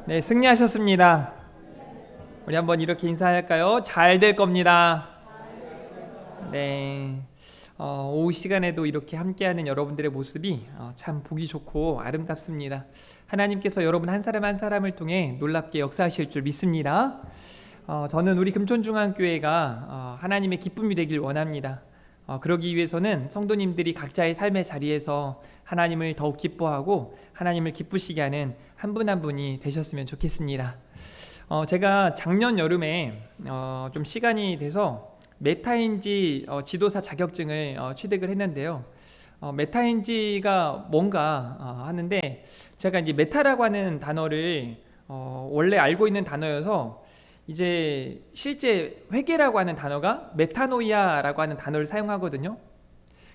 네, 승리하셨습니다. 우리 한번 이렇게 인사할까요? 잘 될 겁니다. 네. 오후 시간에도 이렇게 함께하는 여러분들의 모습이 참 보기 좋고 아름답습니다. 하나님께서 여러분 한 사람 한 사람을 통해 놀랍게 역사하실 줄 믿습니다. 저는 우리 금촌중앙교회가 하나님의 기쁨이 되길 원합니다. 그러기 위해서는 성도님들이 각자의 삶의 자리에서 하나님을 더욱 기뻐하고 하나님을 기쁘시게 하는 한 분 한 분이 되셨으면 좋겠습니다. 제가 작년 여름에 좀 시간이 돼서 메타인지 지도사 자격증을 취득을 했는데요. 메타인지가 뭔가 하는데 제가 이제 메타라고 하는 단어를 원래 알고 있는 단어여서 이제 실제 회개라고 하는 단어가 메타노이아라고 하는 단어를 사용하거든요.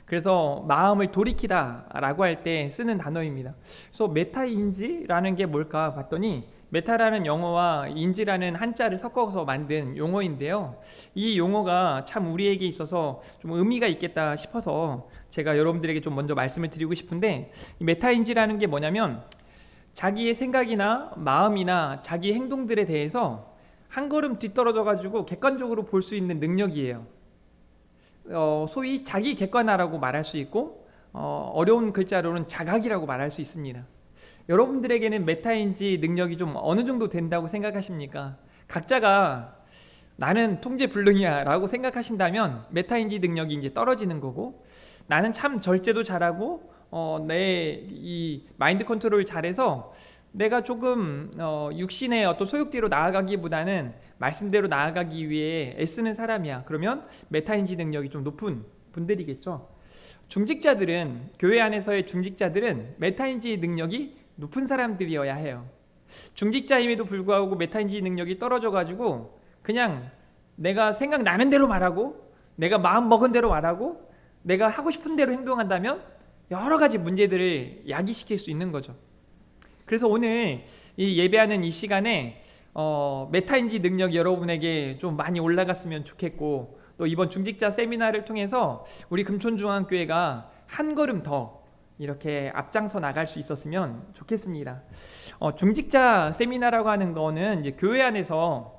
그래서 마음을 돌이키다라고 할 때 쓰는 단어입니다. 그래서 메타인지라는 게 뭘까 봤더니 메타라는 영어와 인지라는 한자를 섞어서 만든 용어인데요. 이 용어가 참 우리에게 있어서 좀 의미가 있겠다 싶어서 제가 여러분들에게 좀 먼저 말씀을 드리고 싶은데, 이 메타인지라는 게 뭐냐면 자기의 생각이나 마음이나 자기 행동들에 대해서 한 걸음 뒤떨어져 가지고 객관적으로 볼 수 있는 능력이에요. 소위 자기 객관화라고 말할 수 있고 어려운 글자로는 자각이라고 말할 수 있습니다. 여러분들에게는 메타인지 능력이 좀 어느 정도 된다고 생각하십니까? 각자가 나는 통제 불능이야 라고 생각하신다면 메타인지 능력이 이제 떨어지는 거고, 나는 참 절제도 잘하고 내 이 마인드 컨트롤 잘해서 내가 조금 육신의 어떤 소욕대로 나아가기보다는 말씀대로 나아가기 위해 애쓰는 사람이야. 그러면 메타인지 능력이 좀 높은 분들이겠죠. 중직자들은, 교회 안에서의 중직자들은 메타인지 능력이 높은 사람들이어야 해요. 중직자임에도 불구하고 메타인지 능력이 떨어져가지고 그냥 내가 생각나는 대로 말하고 내가 마음 먹은 대로 말하고 내가 하고 싶은 대로 행동한다면 여러 가지 문제들을 야기시킬 수 있는 거죠. 그래서 오늘 이 예배하는 이 시간에 메타인지 능력이 여러분에게 좀 많이 올라갔으면 좋겠고, 또 이번 중직자 세미나를 통해서 우리 금촌중앙교회가 한 걸음 더 이렇게 앞장서 나갈 수 있었으면 좋겠습니다. 중직자 세미나라고 하는 거는 이제 교회 안에서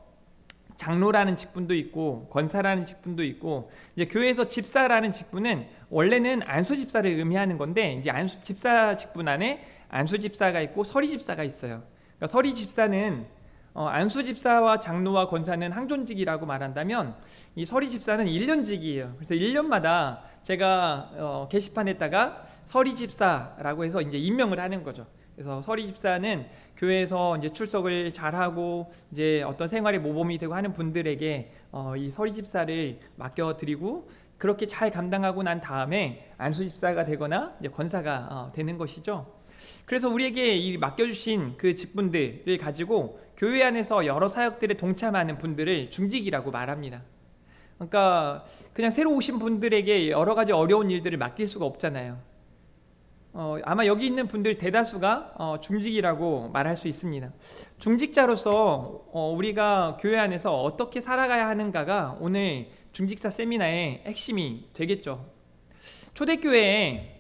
장로라는 직분도 있고 권사라는 직분도 있고, 이제 교회에서 집사라는 직분은 원래는 안수 집사를 의미하는 건데, 이제 안수 집사 직분 안에 안수 집사가 있고 서리 집사가 있어요. 그러니까 서리 집사는 안수 집사와 장로와 권사는 항존직이라고 말한다면, 이 서리 집사는 1년직이에요. 그래서 1년마다 제가 게시판에다가 서리 집사라고 해서 이제 임명을 하는 거죠. 그래서 서리 집사는 교회에서 이제 출석을 잘하고 이제 어떤 생활에 모범이 되고 하는 분들에게 이 서리 집사를 맡겨드리고, 그렇게 잘 감당하고 난 다음에 안수 집사가 되거나 이제 권사가 되는 것이죠. 그래서 우리에게 이 맡겨주신 그 직분들을 가지고 교회 안에서 여러 사역들에 동참하는 분들을 중직이라고 말합니다. 그러니까 그냥 새로 오신 분들에게 여러 가지 어려운 일들을 맡길 수가 없잖아요. 아마 여기 있는 분들 대다수가 중직이라고 말할 수 있습니다. 중직자로서 우리가 교회 안에서 어떻게 살아가야 하는가가 오늘 중직사 세미나의 핵심이 되겠죠. 초대교회에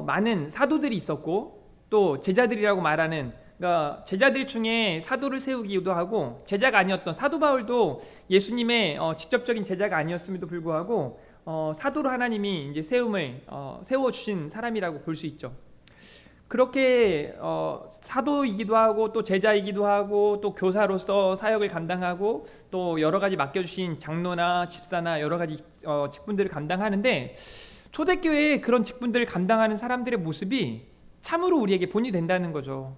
많은 사도들이 있었고, 또 제자들이라고 말하는, 그러니까 제자들 중에 사도를 세우기도 하고, 제자가 아니었던 사도 바울도 예수님의 직접적인 제자가 아니었음에도 불구하고 사도로 하나님이 이제 세워 주신 사람이라고 볼 수 있죠. 그렇게 사도이기도 하고 또 제자이기도 하고 또 교사로서 사역을 감당하고 또 여러 가지 맡겨주신 장로나 집사나 여러 가지 직분들을 감당하는데, 초대교회에 그런 직분들을 감당하는 사람들의 모습이 참으로 우리에게 본이 된다는 거죠.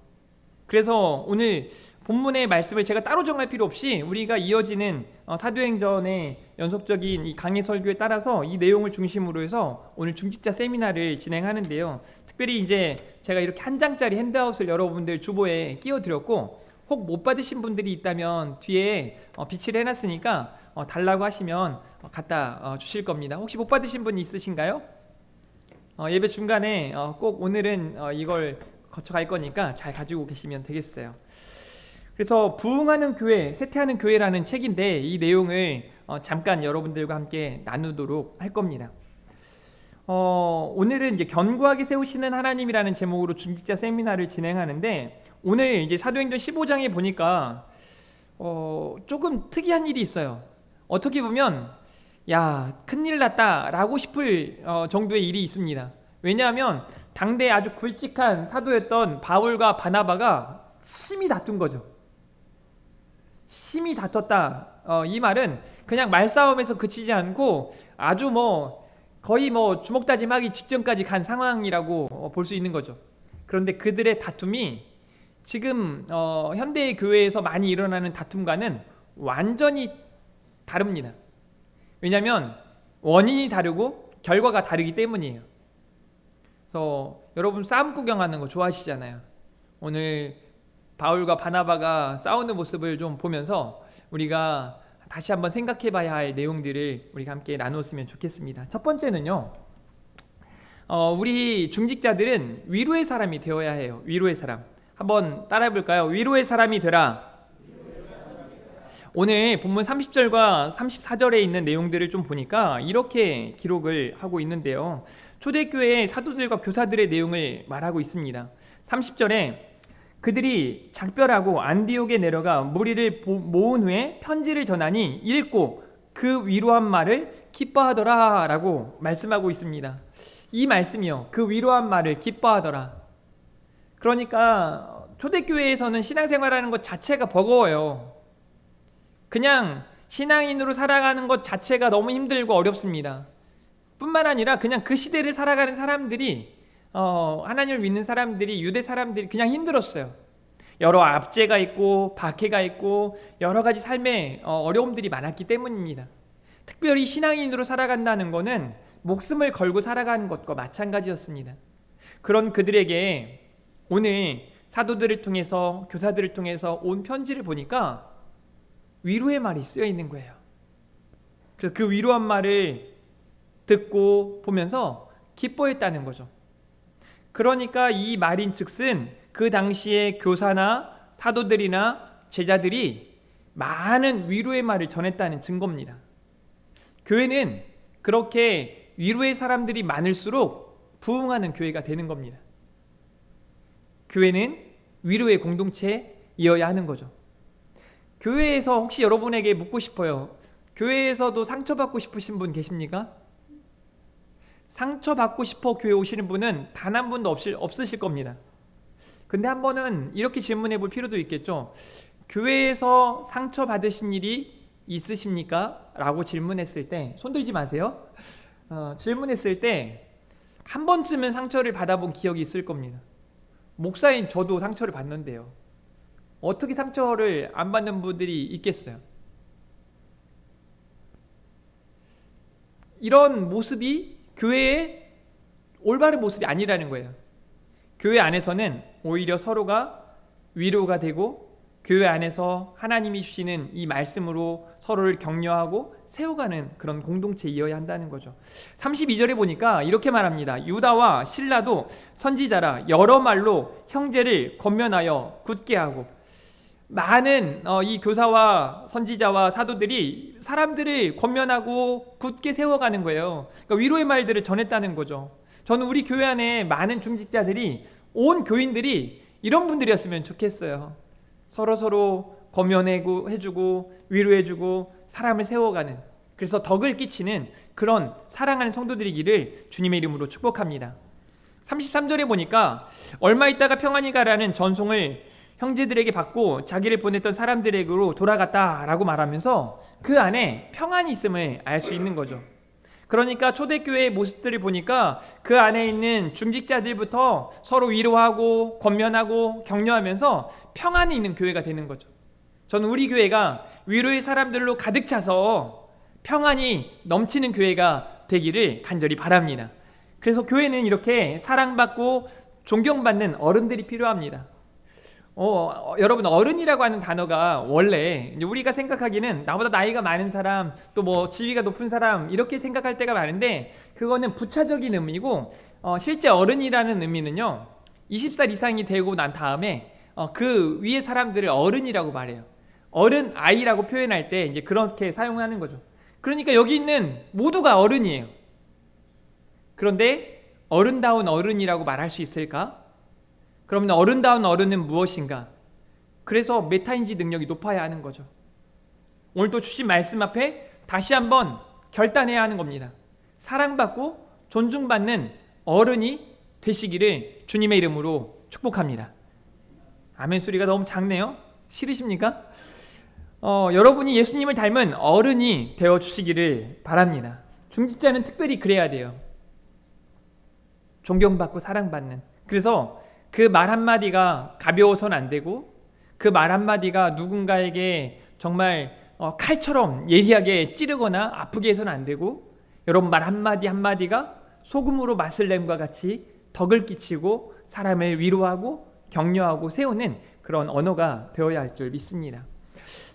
그래서 오늘 본문의 말씀을 제가 따로 정할 필요 없이 우리가 이어지는 사도행전의 연속적인 이 강해 설교에 따라서 이 내용을 중심으로 해서 오늘 중직자 세미나를 진행하는데요. 특별히 이제 제가 이렇게 한 장짜리 핸드아웃을 여러분들 주보에 끼워드렸고, 혹 못 받으신 분들이 있다면 뒤에 비치를 해놨으니까 달라고 하시면 갖다 주실 겁니다. 혹시 못 받으신 분 있으신가요? 예배 중간에 꼭 오늘은 이걸 거쳐갈 거니까 잘 가지고 계시면 되겠어요. 그래서 부흥하는 교회, 쇠퇴하는 교회라는 책인데 이 내용을 잠깐 여러분들과 함께 나누도록 할 겁니다. 오늘은 이제 견고하게 세우시는 하나님이라는 제목으로 중직자 세미나를 진행하는데, 오늘 이제 사도행전 15장에 보니까 조금 특이한 일이 있어요. 어떻게 보면 야, 큰일 났다라고 싶을 정도의 일이 있습니다. 왜냐하면 당대 아주 굵직한 사도였던 바울과 바나바가 심히 다툰 거죠. 심히 다퉜다. 이 말은 그냥 말싸움에서 그치지 않고 아주 거의 주먹다짐하기 직전까지 간 상황이라고 볼 수 있는 거죠. 그런데 그들의 다툼이 지금 현대의 교회에서 많이 일어나는 다툼과는 완전히 다릅니다. 왜냐하면 원인이 다르고 결과가 다르기 때문이에요. 그래서 여러분 싸움 구경하는 거 좋아하시잖아요. 오늘 바울과 바나바가 싸우는 모습을 좀 보면서 우리가 다시 한번 생각해 봐야 할 내용들을 우리가 함께 나누었으면 좋겠습니다. 첫 번째는요, 우리 중직자들은 위로의 사람이 되어야 해요. 위로의 사람. 한번 따라해 볼까요? 위로의 사람이 되라. 오늘 본문 30절과 34절에 있는 내용들을 좀 보니까 이렇게 기록을 하고 있는데요. 초대교회의 사도들과 교사들의 내용을 말하고 있습니다. 30절에 그들이 작별하고 안디옥에 내려가 무리를 모은 후에 편지를 전하니 읽고 그 위로한 말을 기뻐하더라 라고 말씀하고 있습니다. 이 말씀이요, 그 위로한 말을 기뻐하더라. 그러니까 초대교회에서는 신앙생활하는 것 자체가 버거워요. 그냥 신앙인으로 살아가는 것 자체가 너무 힘들고 어렵습니다. 뿐만 아니라 그냥 그 시대를 살아가는 사람들이 하나님을 믿는 사람들이, 유대 사람들이 그냥 힘들었어요. 여러 압제가 있고 박해가 있고 여러 가지 삶의 어려움들이 많았기 때문입니다. 특별히 신앙인으로 살아간다는 것은 목숨을 걸고 살아가는 것과 마찬가지였습니다. 그런 그들에게 오늘 사도들을 통해서, 교사들을 통해서 온 편지를 보니까 위로의 말이 쓰여 있는 거예요. 그래서 그 위로한 말을 듣고 보면서 기뻐했다는 거죠. 그러니까 이 말인즉슨 그 당시에 교사나 사도들이나 제자들이 많은 위로의 말을 전했다는 증거입니다. 교회는 그렇게 위로의 사람들이 많을수록 부흥하는 교회가 되는 겁니다. 교회는 위로의 공동체이어야 하는 거죠. 교회에서 혹시 여러분에게 묻고 싶어요. 교회에서도 상처받고 싶으신 분 계십니까? 상처받고 싶어 교회 오시는 분은 단 한 분도 없으실 겁니다. 근데 한 번은 이렇게 질문해 볼 필요도 있겠죠. 교회에서 상처받으신 일이 있으십니까? 라고 질문했을 때, 손 들지 마세요. 질문했을 때 한 번쯤은 상처를 받아본 기억이 있을 겁니다. 목사인 저도 상처를 받는데요. 어떻게 상처를 안 받는 분들이 있겠어요? 이런 모습이 교회의 올바른 모습이 아니라는 거예요. 교회 안에서는 오히려 서로가 위로가 되고 교회 안에서 하나님이 주시는 이 말씀으로 서로를 격려하고 세워가는 그런 공동체이어야 한다는 거죠. 32절에 보니까 이렇게 말합니다. 유다와 실라도 선지자라 여러 말로 형제를 권면하여 굳게 하고, 많은 이 교사와 선지자와 사도들이 사람들을 권면하고 굳게 세워가는 거예요. 그러니까 위로의 말들을 전했다는 거죠. 저는 우리 교회 안에 많은 중직자들이, 온 교인들이 이런 분들이었으면 좋겠어요. 서로 권면해주고 위로해주고 사람을 세워가는, 그래서 덕을 끼치는 그런 사랑하는 성도들이기를 주님의 이름으로 축복합니다. 33절에 보니까 얼마 있다가 평안히 가라는 전송을 형제들에게 받고 자기를 보냈던 사람들에게로 돌아갔다라고 말하면서 그 안에 평안이 있음을 알 수 있는 거죠. 그러니까 초대교회의 모습들을 보니까 그 안에 있는 중직자들부터 서로 위로하고 권면하고 격려하면서 평안이 있는 교회가 되는 거죠. 저는 우리 교회가 위로의 사람들로 가득 차서 평안이 넘치는 교회가 되기를 간절히 바랍니다. 그래서 교회는 이렇게 사랑받고 존경받는 어른들이 필요합니다. 여러분, 어른이라고 하는 단어가 원래 우리가 생각하기는 나보다 나이가 많은 사람, 또 지위가 높은 사람, 이렇게 생각할 때가 많은데, 그거는 부차적인 의미고, 실제 어른이라는 의미는요 20살 이상이 되고 난 다음에 그 위의 사람들을 어른이라고 말해요. 어른, 아이라고 표현할 때 이제 그렇게 사용하는 거죠. 그러니까 여기 있는 모두가 어른이에요. 그런데 어른다운 어른이라고 말할 수 있을까? 그러면 어른다운 어른은 무엇인가? 그래서 메타인지 능력이 높아야 하는 거죠. 오늘 또 주신 말씀 앞에 다시 한번 결단해야 하는 겁니다. 사랑받고 존중받는 어른이 되시기를 주님의 이름으로 축복합니다. 아멘 소리가 너무 작네요. 싫으십니까? 여러분이 예수님을 닮은 어른이 되어주시기를 바랍니다. 중직자는 특별히 그래야 돼요. 존경받고 사랑받는. 그래서 그 말 한마디가 가벼워서는 안 되고, 그 말 한마디가 누군가에게 정말 칼처럼 예리하게 찌르거나 아프게 해서는 안 되고, 여러분 말 한마디 한마디가 소금으로 맛을 냄과 같이 덕을 끼치고 사람을 위로하고 격려하고 세우는 그런 언어가 되어야 할 줄 믿습니다.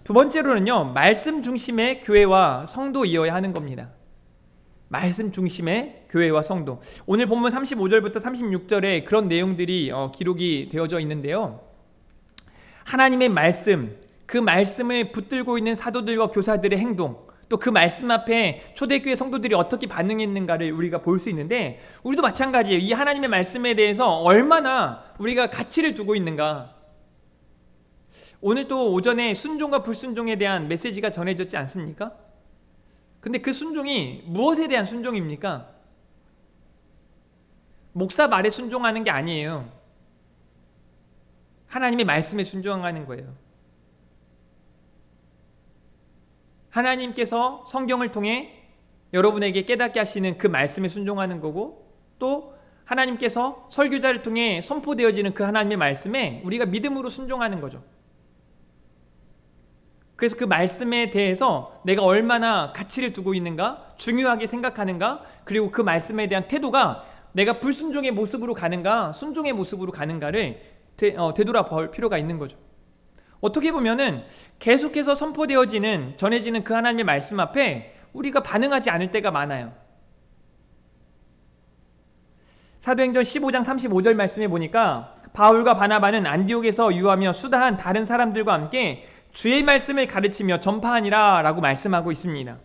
두 번째로는요, 말씀 중심의 교회와 성도이어야 하는 겁니다. 말씀 중심의 교회와 성도. 오늘 본문 35절부터 36절에 그런 내용들이 기록이 되어져 있는데요, 하나님의 말씀, 그 말씀을 붙들고 있는 사도들과 교사들의 행동, 또 그 말씀 앞에 초대교회 성도들이 어떻게 반응했는가를 우리가 볼 수 있는데, 우리도 마찬가지예요. 이 하나님의 말씀에 대해서 얼마나 우리가 가치를 두고 있는가. 오늘 또 오전에 순종과 불순종에 대한 메시지가 전해졌지 않습니까? 근데 그 순종이 무엇에 대한 순종입니까? 목사 말에 순종하는 게 아니에요. 하나님의 말씀에 순종하는 거예요. 하나님께서 성경을 통해 여러분에게 깨닫게 하시는 그 말씀에 순종하는 거고, 또 하나님께서 설교자를 통해 선포되어지는 그 하나님의 말씀에 우리가 믿음으로 순종하는 거죠. 그래서 그 말씀에 대해서 내가 얼마나 가치를 두고 있는가, 중요하게 생각하는가, 그리고 그 말씀에 대한 태도가 내가 불순종의 모습으로 가는가, 순종의 모습으로 가는가를 되돌아볼 필요가 있는 거죠. 어떻게 보면은 계속해서 선포되어지는, 전해지는 그 하나님의 말씀 앞에 우리가 반응하지 않을 때가 많아요. 사도행전 15장 35절 말씀에 보니까 바울과 바나바는 안디옥에서 유하며 수다한 다른 사람들과 함께 주의 말씀을 가르치며 전파하니라 라고 말씀하고 있습니다.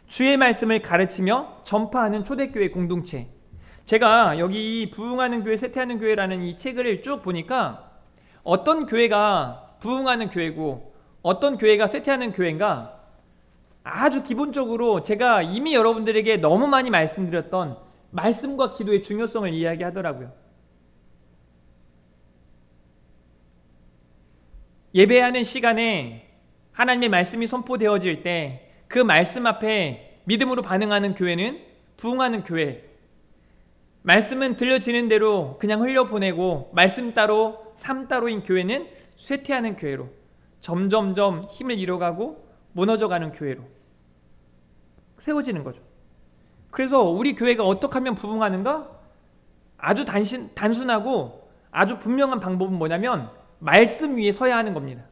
주의 말씀을 가르치며 전파하는 초대교회 공동체. 제가 여기 부흥하는 교회, 쇠퇴하는 교회라는 이 책을 쭉 보니까 어떤 교회가 부흥하는 교회고 어떤 교회가 쇠퇴하는 교회인가, 아주 기본적으로 제가 이미 여러분들에게 너무 많이 말씀드렸던 말씀과 기도의 중요성을 이야기하더라고요. 예배하는 시간에 하나님의 말씀이 선포되어질 때 그 말씀 앞에 믿음으로 반응하는 교회는 부흥하는 교회, 말씀은 들려지는 대로 그냥 흘려보내고 말씀 따로 삶 따로인 교회는 쇠퇴하는 교회로, 점점점 힘을 잃어가고 무너져가는 교회로 세워지는 거죠. 그래서 우리 교회가 어떻게 하면 부흥하는가? 아주 단순하고 아주 분명한 방법은 뭐냐면 말씀 위에 서야 하는 겁니다.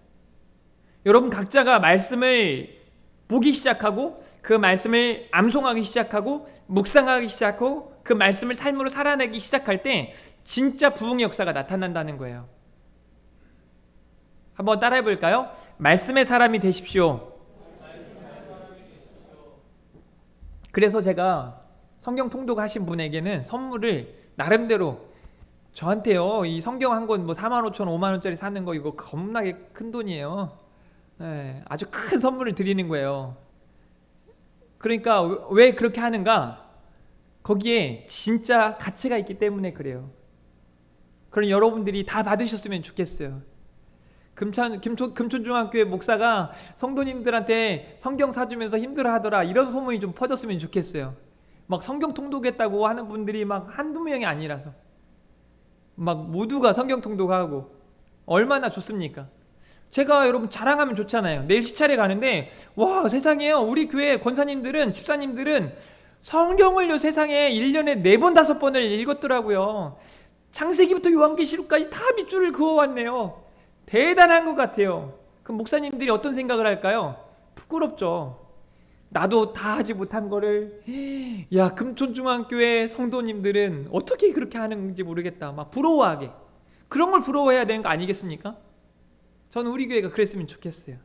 여러분 각자가 말씀을 보기 시작하고 그 말씀을 암송하기 시작하고 묵상하기 시작하고 그 말씀을 삶으로 살아내기 시작할 때 진짜 부흥의 역사가 나타난다는 거예요. 한번 따라해 볼까요? 말씀의 사람이 되십시오. 그래서 제가 성경 통독하신 분에게는 선물을 나름대로, 저한테요 이 성경 한 권 뭐 45,000원 5만원짜리 사는 거 이거 겁나게 큰 돈이에요. 네, 아주 큰 선물을 드리는 거예요. 그러니까 왜 그렇게 하는가? 거기에 진짜 가치가 있기 때문에 그래요. 그럼 여러분들이 다 받으셨으면 좋겠어요. 금촌중학교의 목사가 성도님들한테 성경 사주면서 힘들어하더라, 이런 소문이 좀 퍼졌으면 좋겠어요. 막 성경 통독했다고 하는 분들이 막 한두 명이 아니라서 막 모두가 성경 통독하고 얼마나 좋습니까? 제가 여러분 자랑하면 좋잖아요. 내일 시찰에 가는데 와 세상에요, 우리 교회 권사님들은, 집사님들은 성경을요 세상에 1년에 4번 5번을 읽었더라고요. 창세기부터 요한계시록까지 다 밑줄을 그어왔네요. 대단한 것 같아요. 그럼 목사님들이 어떤 생각을 할까요? 부끄럽죠. 나도 다 하지 못한 거를, 야 금촌중앙교회 성도님들은 어떻게 그렇게 하는지 모르겠다, 막 부러워하게, 그런 걸 부러워해야 되는 거 아니겠습니까? 저는 우리 교회가 그랬으면 좋겠어요.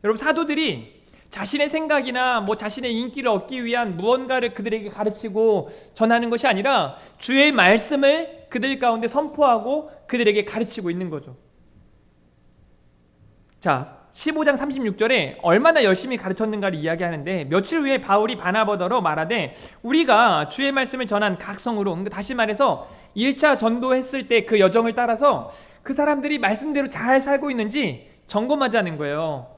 여러분 사도들이 자신의 생각이나 뭐 자신의 인기를 얻기 위한 무언가를 그들에게 가르치고 전하는 것이 아니라 주의 말씀을 그들 가운데 선포하고 그들에게 가르치고 있는 거죠. 자, 15장 36절에 얼마나 열심히 가르쳤는가를 이야기하는데, 며칠 후에 바울이 바나바더러 말하되 우리가 주의 말씀을 전한 각 성으로, 그러니까 다시 말해서 1차 전도했을 때 그 여정을 따라서 그 사람들이 말씀대로 잘 살고 있는지 점검하자는 거예요.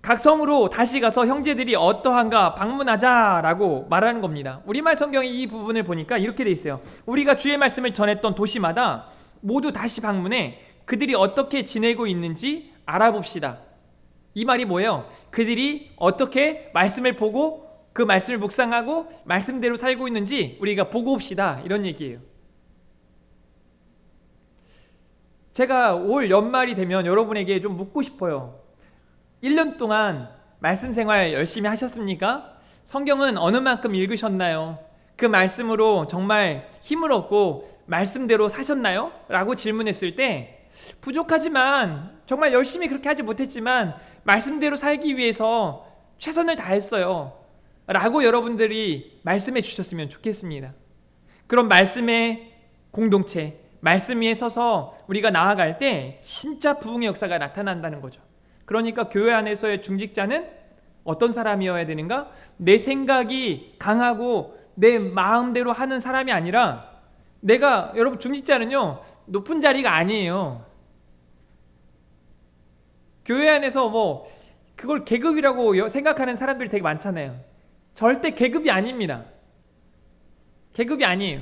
각 성으로 다시 가서 형제들이 어떠한가 방문하자라고 말하는 겁니다. 우리말 성경의 이 부분을 보니까 이렇게 돼 있어요. 우리가 주의 말씀을 전했던 도시마다 모두 다시 방문해 그들이 어떻게 지내고 있는지 알아봅시다. 이 말이 뭐예요? 그들이 어떻게 말씀을 보고 그 말씀을 묵상하고 말씀대로 살고 있는지 우리가 보고 옵시다, 이런 얘기예요. 제가 올 연말이 되면 여러분에게 좀 묻고 싶어요. 1년 동안 말씀 생활 열심히 하셨습니까? 성경은 어느 만큼 읽으셨나요? 그 말씀으로 정말 힘을 얻고 말씀대로 사셨나요? 라고 질문했을 때, 부족하지만 정말 열심히 그렇게 하지 못했지만 말씀대로 살기 위해서 최선을 다했어요 라고 여러분들이 말씀해 주셨으면 좋겠습니다. 그런 말씀의 공동체, 말씀 위에 서서 우리가 나아갈 때 진짜 부흥의 역사가 나타난다는 거죠. 그러니까 교회 안에서의 중직자는 어떤 사람이어야 되는가? 내 생각이 강하고 내 마음대로 하는 사람이 아니라, 여러분 중직자는요 높은 자리가 아니에요. 교회 안에서 뭐 그걸 계급이라고 생각하는 사람들이 되게 많잖아요. 절대 계급이 아닙니다. 계급이 아니에요.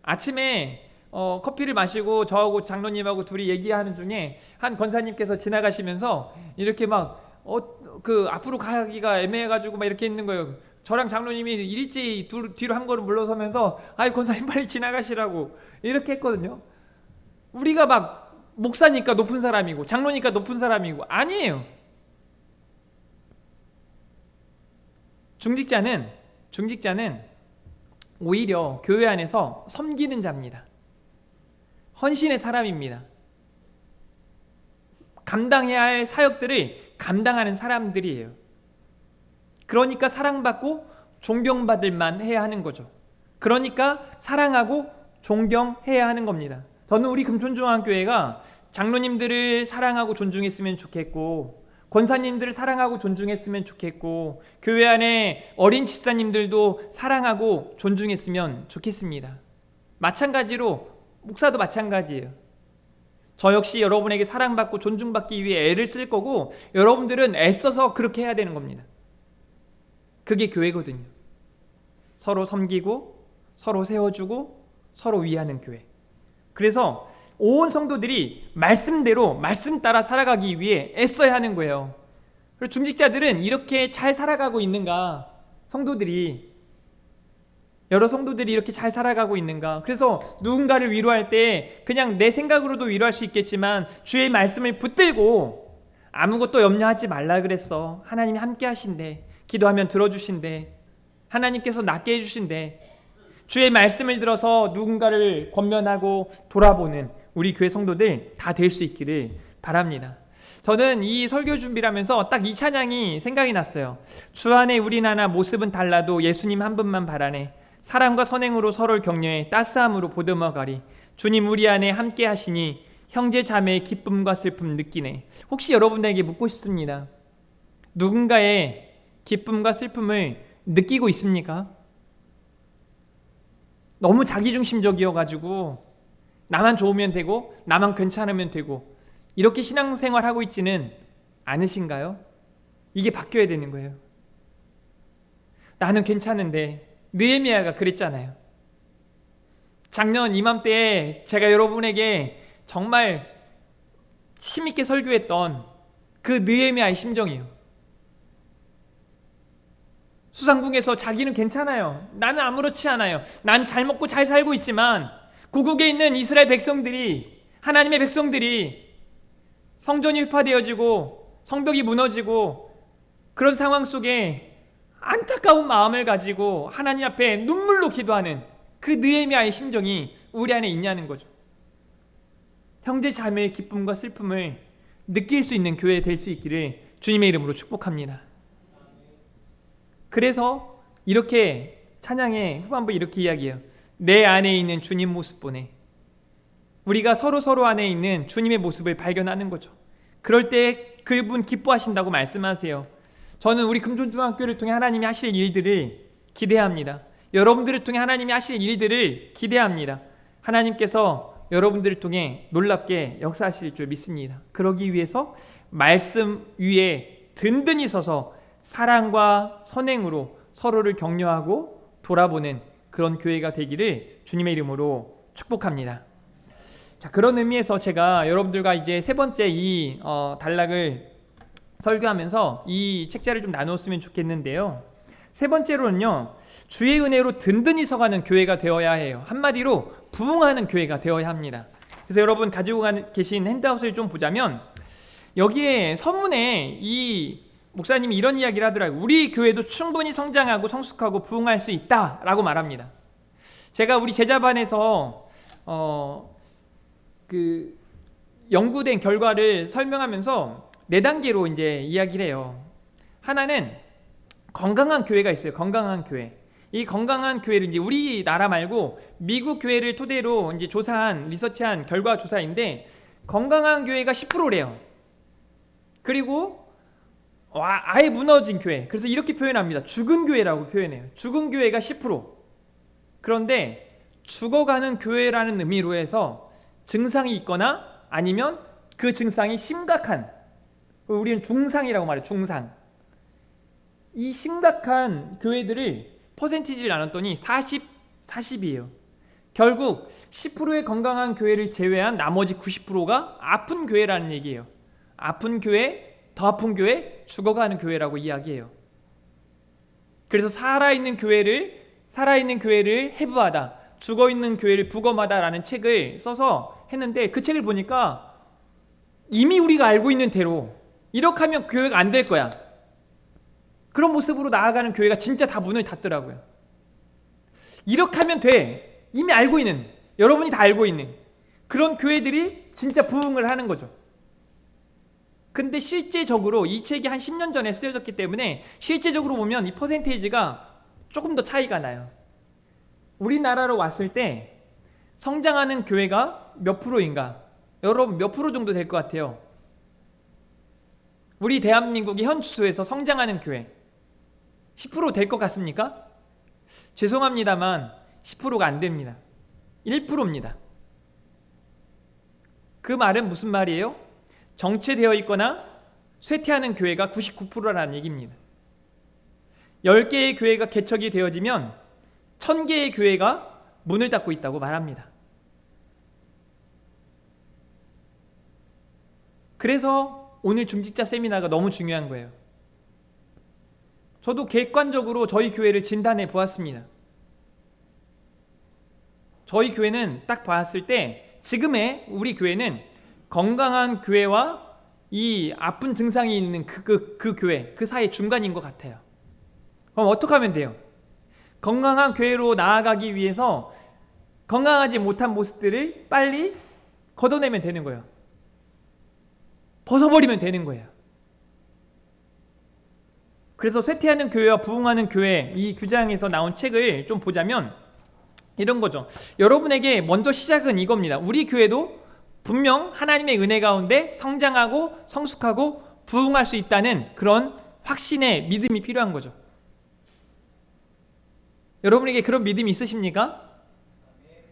아침에 커피를 마시고 저하고 장로님하고 둘이 얘기하는 중에 한 권사님께서 지나가시면서 이렇게 그 앞으로 가기가 애매해가지고 막 이렇게 있는 거예요. 저랑 장로님이 일제히 뒤로 한 걸음 물러서면서 아이 권사님 빨리 지나가시라고 이렇게 했거든요. 우리가 막 목사니까 높은 사람이고 장로니까 높은 사람이고 아니에요. 중직자는 오히려 교회 안에서 섬기는 자입니다. 헌신의 사람입니다. 감당해야 할 사역들을 감당하는 사람들이에요. 그러니까 사랑받고 존경받을 만 해야 하는 거죠. 그러니까 사랑하고 존경해야 하는 겁니다. 저는 우리 금촌중앙교회가 장로님들을 사랑하고 존중했으면 좋겠고, 권사님들을 사랑하고 존중했으면 좋겠고, 교회 안에 어린 집사님들도 사랑하고 존중했으면 좋겠습니다. 마찬가지로 목사도 마찬가지예요. 저 역시 여러분에게 사랑받고 존중받기 위해 애를 쓸 거고, 여러분들은 애써서 그렇게 해야 되는 겁니다. 그게 교회거든요. 서로 섬기고 서로 세워주고 서로 위하는 교회. 그래서 온 성도들이 말씀대로 말씀 따라 살아가기 위해 애써야 하는 거예요. 그리고 중직자들은 이렇게 잘 살아가고 있는가? 여러 성도들이 이렇게 잘 살아가고 있는가? 그래서 누군가를 위로할 때 그냥 내 생각으로도 위로할 수 있겠지만 주의 말씀을 붙들고 아무것도 염려하지 말라 그랬어. 하나님이 함께 하신대. 기도하면 들어주신대. 하나님께서 낫게 해주신대. 주의 말씀을 들어서 누군가를 권면하고 돌아보는 우리 교회 성도들 다 될 수 있기를 바랍니다. 저는 이 설교 준비를 하면서 딱 이 찬양이 생각이 났어요. 주 안에 우린 하나 모습은 달라도 예수님 한 분만 바라네. 사랑과 선행으로 서로를 격려해 따스함으로 보듬어 가리. 주님 우리 안에 함께 하시니 형제 자매의 기쁨과 슬픔 느끼네. 혹시 여러분에게 묻고 싶습니다. 누군가의 기쁨과 슬픔을 느끼고 있습니까? 너무 자기중심적이어가지고 나만 좋으면 되고 나만 괜찮으면 되고 이렇게 신앙생활하고 있지는 않으신가요? 이게 바뀌어야 되는 거예요. 나는 괜찮은데. 느헤미야가 그랬잖아요. 작년 이맘때에 제가 여러분에게 정말 힘있게 설교했던 그 느헤미야의 심정이에요. 수상궁에서 자기는 괜찮아요. 나는 아무렇지 않아요. 난 잘 먹고 잘 살고 있지만 고국에 있는 이스라엘 백성들이, 하나님의 백성들이 성전이 훼파되어지고 성벽이 무너지고 그런 상황 속에 안타까운 마음을 가지고 하나님 앞에 눈물로 기도하는 그 느헤미야의 심정이 우리 안에 있냐는 거죠. 형제 자매의 기쁨과 슬픔을 느낄 수 있는 교회 될 수 있기를 주님의 이름으로 축복합니다. 그래서 이렇게 찬양의 후반부에 이렇게 이야기해요. 내 안에 있는 주님 모습 보내. 우리가 서로 안에 있는 주님의 모습을 발견하는 거죠. 그럴 때 그분 기뻐하신다고 말씀하세요. 저는 우리 금존중학교를 통해 하나님이 하실 일들을 기대합니다. 여러분들을 통해 하나님이 하실 일들을 기대합니다. 하나님께서 여러분들을 통해 놀랍게 역사하실 줄 믿습니다. 그러기 위해서 말씀 위에 든든히 서서 사랑과 선행으로 서로를 격려하고 돌아보는 그런 교회가 되기를 주님의 이름으로 축복합니다. 자, 그런 의미에서 제가 여러분들과 이제 세 번째 이 단락을 설교하면서 이 책자를 좀 나누었으면 좋겠는데요. 세 번째로는요, 주의 은혜로 든든히 서가는 교회가 되어야 해요. 한마디로 부흥하는 교회가 되어야 합니다. 그래서 여러분 가지고 계신 핸드아웃을 좀 보자면 여기에 서문에 이 목사님이 이런 이야기를 하더라고요. 우리 교회도 충분히 성장하고 성숙하고 부흥할 수 있다라고 말합니다. 제가 우리 제자반에서 그 연구된 결과를 설명하면서 4단계로 이제 이야기를 해요. 하나는 건강한 교회가 있어요. 건강한 교회. 이 건강한 교회를 이제 우리나라 말고 미국 교회를 토대로 이제 조사한 리서치한 결과 조사인데 건강한 교회가 10%래요. 그리고 아예 무너진 교회. 그래서 이렇게 표현합니다. 죽은 교회라고 표현해요. 죽은 교회가 10%. 그런데 죽어가는 교회라는 의미로 해서 증상이 있거나 아니면 그 증상이 심각한, 우리는 중상이라고 말해요. 중상. 이 심각한 교회들을 퍼센티지를 나눴더니 40이에요. 결국 10%의 건강한 교회를 제외한 나머지 90%가 아픈 교회라는 얘기예요. 아픈 교회, 더 아픈 교회, 죽어가는 교회라고 이야기해요. 그래서 살아있는 교회를 해부하다, 죽어있는 교회를 부검하다라는 책을 써서 했는데 그 책을 보니까 이미 우리가 알고 있는 대로 이렇게 하면 교회가 안 될 거야. 그런 모습으로 나아가는 교회가 진짜 다 문을 닫더라고요. 이렇게 하면 돼. 이미 알고 있는, 여러분이 다 알고 있는 그런 교회들이 진짜 부흥을 하는 거죠. 근데 실제적으로 이 책이 한 10년 전에 쓰여졌기 때문에 실제적으로 보면 이 퍼센테이지가 조금 더 차이가 나요. 우리나라로 왔을 때 성장하는 교회가 몇 프로인가? 여러분 몇 프로 정도 될 것 같아요? 우리 대한민국이 현 주소에서 성장하는 교회 10% 될 것 같습니까? 죄송합니다만 10%가 안 됩니다. 1%입니다. 그 말은 무슨 말이에요? 정체되어 있거나 쇠퇴하는 교회가 99%라는 얘기입니다. 10개의 교회가 개척이 되어지면 1000개의 교회가 문을 닫고 있다고 말합니다. 그래서 오늘 중직자 세미나가 너무 중요한 거예요. 저도 객관적으로 저희 교회를 진단해 보았습니다. 저희 교회는 딱 봤을 때 지금의 우리 교회는 건강한 교회와 이 아픈 증상이 있는 그 교회, 그 사이 중간인 것 같아요. 그럼 어떻게 하면 돼요? 건강한 교회로 나아가기 위해서 건강하지 못한 모습들을 빨리 걷어내면 되는 거예요. 벗어버리면 되는 거예요. 그래서 쇠퇴하는 교회와 부흥하는 교회, 이 규장에서 나온 책을 좀 보자면 이런 거죠. 여러분에게 먼저 시작은 이겁니다. 우리 교회도 분명 하나님의 은혜 가운데 성장하고 성숙하고 부흥할 수 있다는 그런 확신의 믿음이 필요한 거죠. 여러분에게 그런 믿음이 있으십니까?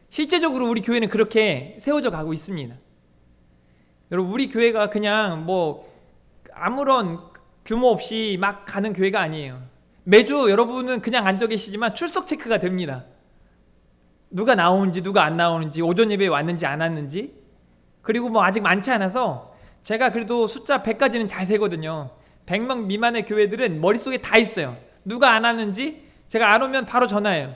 실제적으로 우리 교회는 그렇게 세워져 가고 있습니다. 여러분, 우리 교회가 그냥 뭐 아무런 규모 없이 막 가는 교회가 아니에요. 매주 여러분은 그냥 앉아 계시지만 출석 체크가 됩니다. 누가 나오는지 누가 안 나오는지, 오전 예배에 왔는지 안 왔는지. 그리고 뭐 아직 많지 않아서 제가 그래도 숫자 100까지는 잘 세거든요. 100명 미만의 교회들은 머릿속에 다 있어요. 누가 안 왔는지 제가 안 오면 바로 전화해요.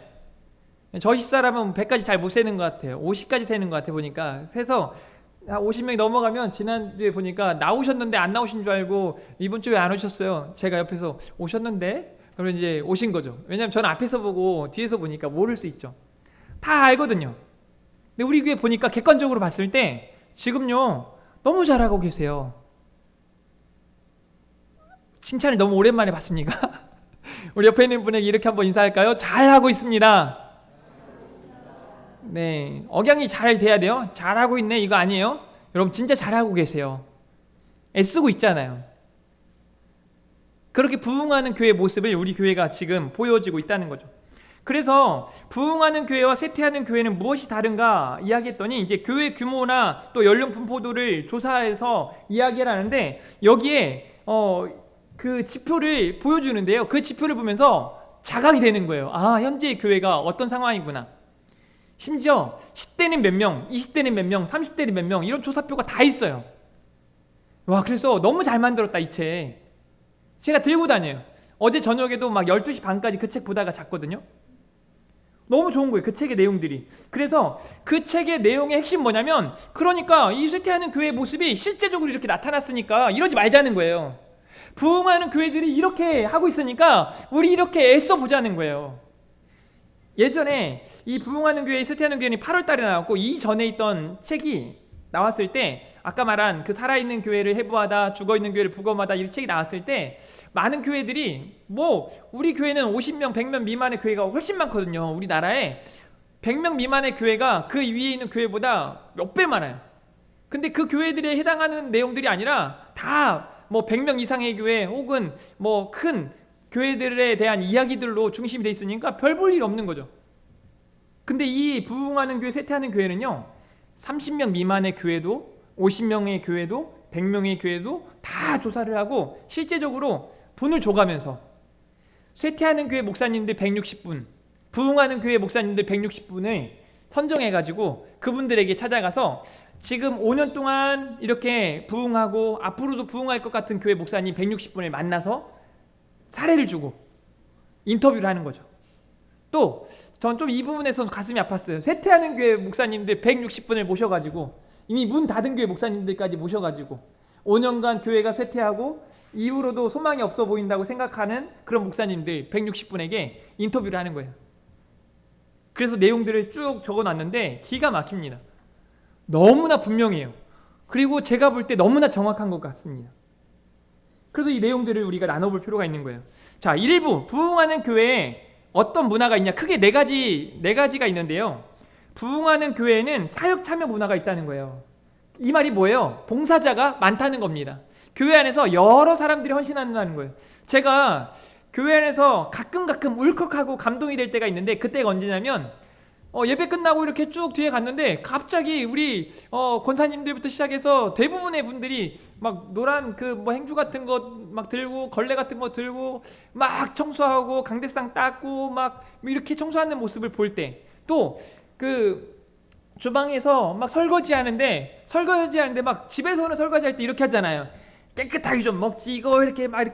저희 집사람은 100까지 잘 못 세는 것 같아요. 50까지 세는 것 같아 보니까. 세서 50명이 넘어가면 지난주에 보니까 나오셨는데 안 나오신 줄 알고 이번 주에 안 오셨어요. 제가 옆에서 오셨는데? 그러면 이제 오신 거죠. 왜냐면 저는 앞에서 보고 뒤에서 보니까 모를 수 있죠. 다 알거든요. 근데 우리 교회 보니까 객관적으로 봤을 때 지금요 너무 잘하고 계세요. 칭찬을 너무 오랜만에 받습니까? 우리 옆에 있는 분에게 이렇게 한번 인사할까요? 잘하고 있습니다. 네, 억양이 잘 돼야 돼요. 잘하고 있네 이거 아니에요? 여러분 진짜 잘하고 계세요. 애쓰고 있잖아요. 그렇게 부흥하는 교회의 모습을 우리 교회가 지금 보여지고 있다는 거죠. 그래서 부흥하는 교회와 쇠퇴하는 교회는 무엇이 다른가 이야기했더니 이제 교회 규모나 또 연령 분포도를 조사해서 이야기를 하는데 여기에 그 지표를 보여주는데요. 그 지표를 보면서 자각이 되는 거예요. 아, 현재의 교회가 어떤 상황이구나. 심지어 10대는 몇 명, 20대는 몇 명, 30대는 몇 명 이런 조사표가 다 있어요. 와, 그래서 너무 잘 만들었다 이 책. 제가 들고 다녀요. 어제 저녁에도 막 12시 반까지 그 책 보다가 잤거든요. 너무 좋은 거예요. 그 책의 내용들이. 그래서 그 책의 내용의 핵심 뭐냐면 그러니까 이 쇠퇴하는 교회의 모습이 실제적으로 이렇게 나타났으니까 이러지 말자는 거예요. 부흥하는 교회들이 이렇게 하고 있으니까 우리 이렇게 애써 보자는 거예요. 예전에 이 부흥하는 교회, 쇠퇴하는 교회는 8월 달에 나왔고 이 전에 있던 책이 나왔을 때 아까 말한 그 살아있는 교회를 해부하다, 죽어있는 교회를 부검하다 이 책이 나왔을 때 많은 교회들이 뭐 우리 교회는 50명, 100명 미만의 교회가 훨씬 많거든요. 우리나라에 100명 미만의 교회가 그 위에 있는 교회보다 몇 배 많아요. 근데 그 교회들에 해당하는 내용들이 아니라 다 뭐 100명 이상의 교회 혹은 뭐 큰 교회들에 대한 이야기들로 중심이 돼 있으니까 별 볼 일 없는 거죠. 근데 이 부흥하는 교회, 쇠퇴하는 교회는요 30명 미만의 교회도 50명의 교회도 100명의 교회도 다 조사를 하고 실제적으로 돈을 줘가면서 쇠퇴하는 교회 목사님들 160분, 부흥하는 교회 목사님들 160분을 선정해가지고 그분들에게 찾아가서 지금 5년 동안 이렇게 부흥하고 앞으로도 부흥할 것 같은 교회 목사님 160분을 만나서 사례를 주고 인터뷰를 하는 거죠. 또 전 좀 이 부분에서 가슴이 아팠어요. 쇠퇴하는 교회 목사님들 160분을 모셔가지고 이미 문 닫은 교회 목사님들까지 모셔가지고 5년간 교회가 쇠퇴하고 이후로도 소망이 없어 보인다고 생각하는 그런 목사님들 160분에게 인터뷰를 하는 거예요. 그래서 내용들을 쭉 적어놨는데 기가 막힙니다. 너무나 분명해요. 그리고 제가 볼 때 너무나 정확한 것 같습니다. 그래서 이 내용들을 우리가 나눠볼 필요가 있는 거예요. 자, 일부 부흥하는 교회에 어떤 문화가 있냐? 크게 네 가지가 있는데요. 부흥하는 교회에는 사역 참여 문화가 있다는 거예요. 이 말이 뭐예요? 봉사자가 많다는 겁니다. 교회 안에서 여러 사람들이 헌신한다는 거예요. 제가 교회 안에서 가끔 울컥하고 감동이 될 때가 있는데 그때가 언제냐면 예배 끝나고 이렇게 쭉 뒤에 갔는데 갑자기 우리 권사님들부터 시작해서 대부분의 분들이 막 노란 그 뭐 행주 같은 거 막 들고 걸레 같은 거 들고 막 청소하고 강대상 닦고 막 이렇게 청소하는 모습을 볼 때 또 그 주방에서 막 설거지하는데 막 집에서는 설거지할 때 이렇게 하잖아요. 깨끗하게 좀 먹지 이거 이렇게 막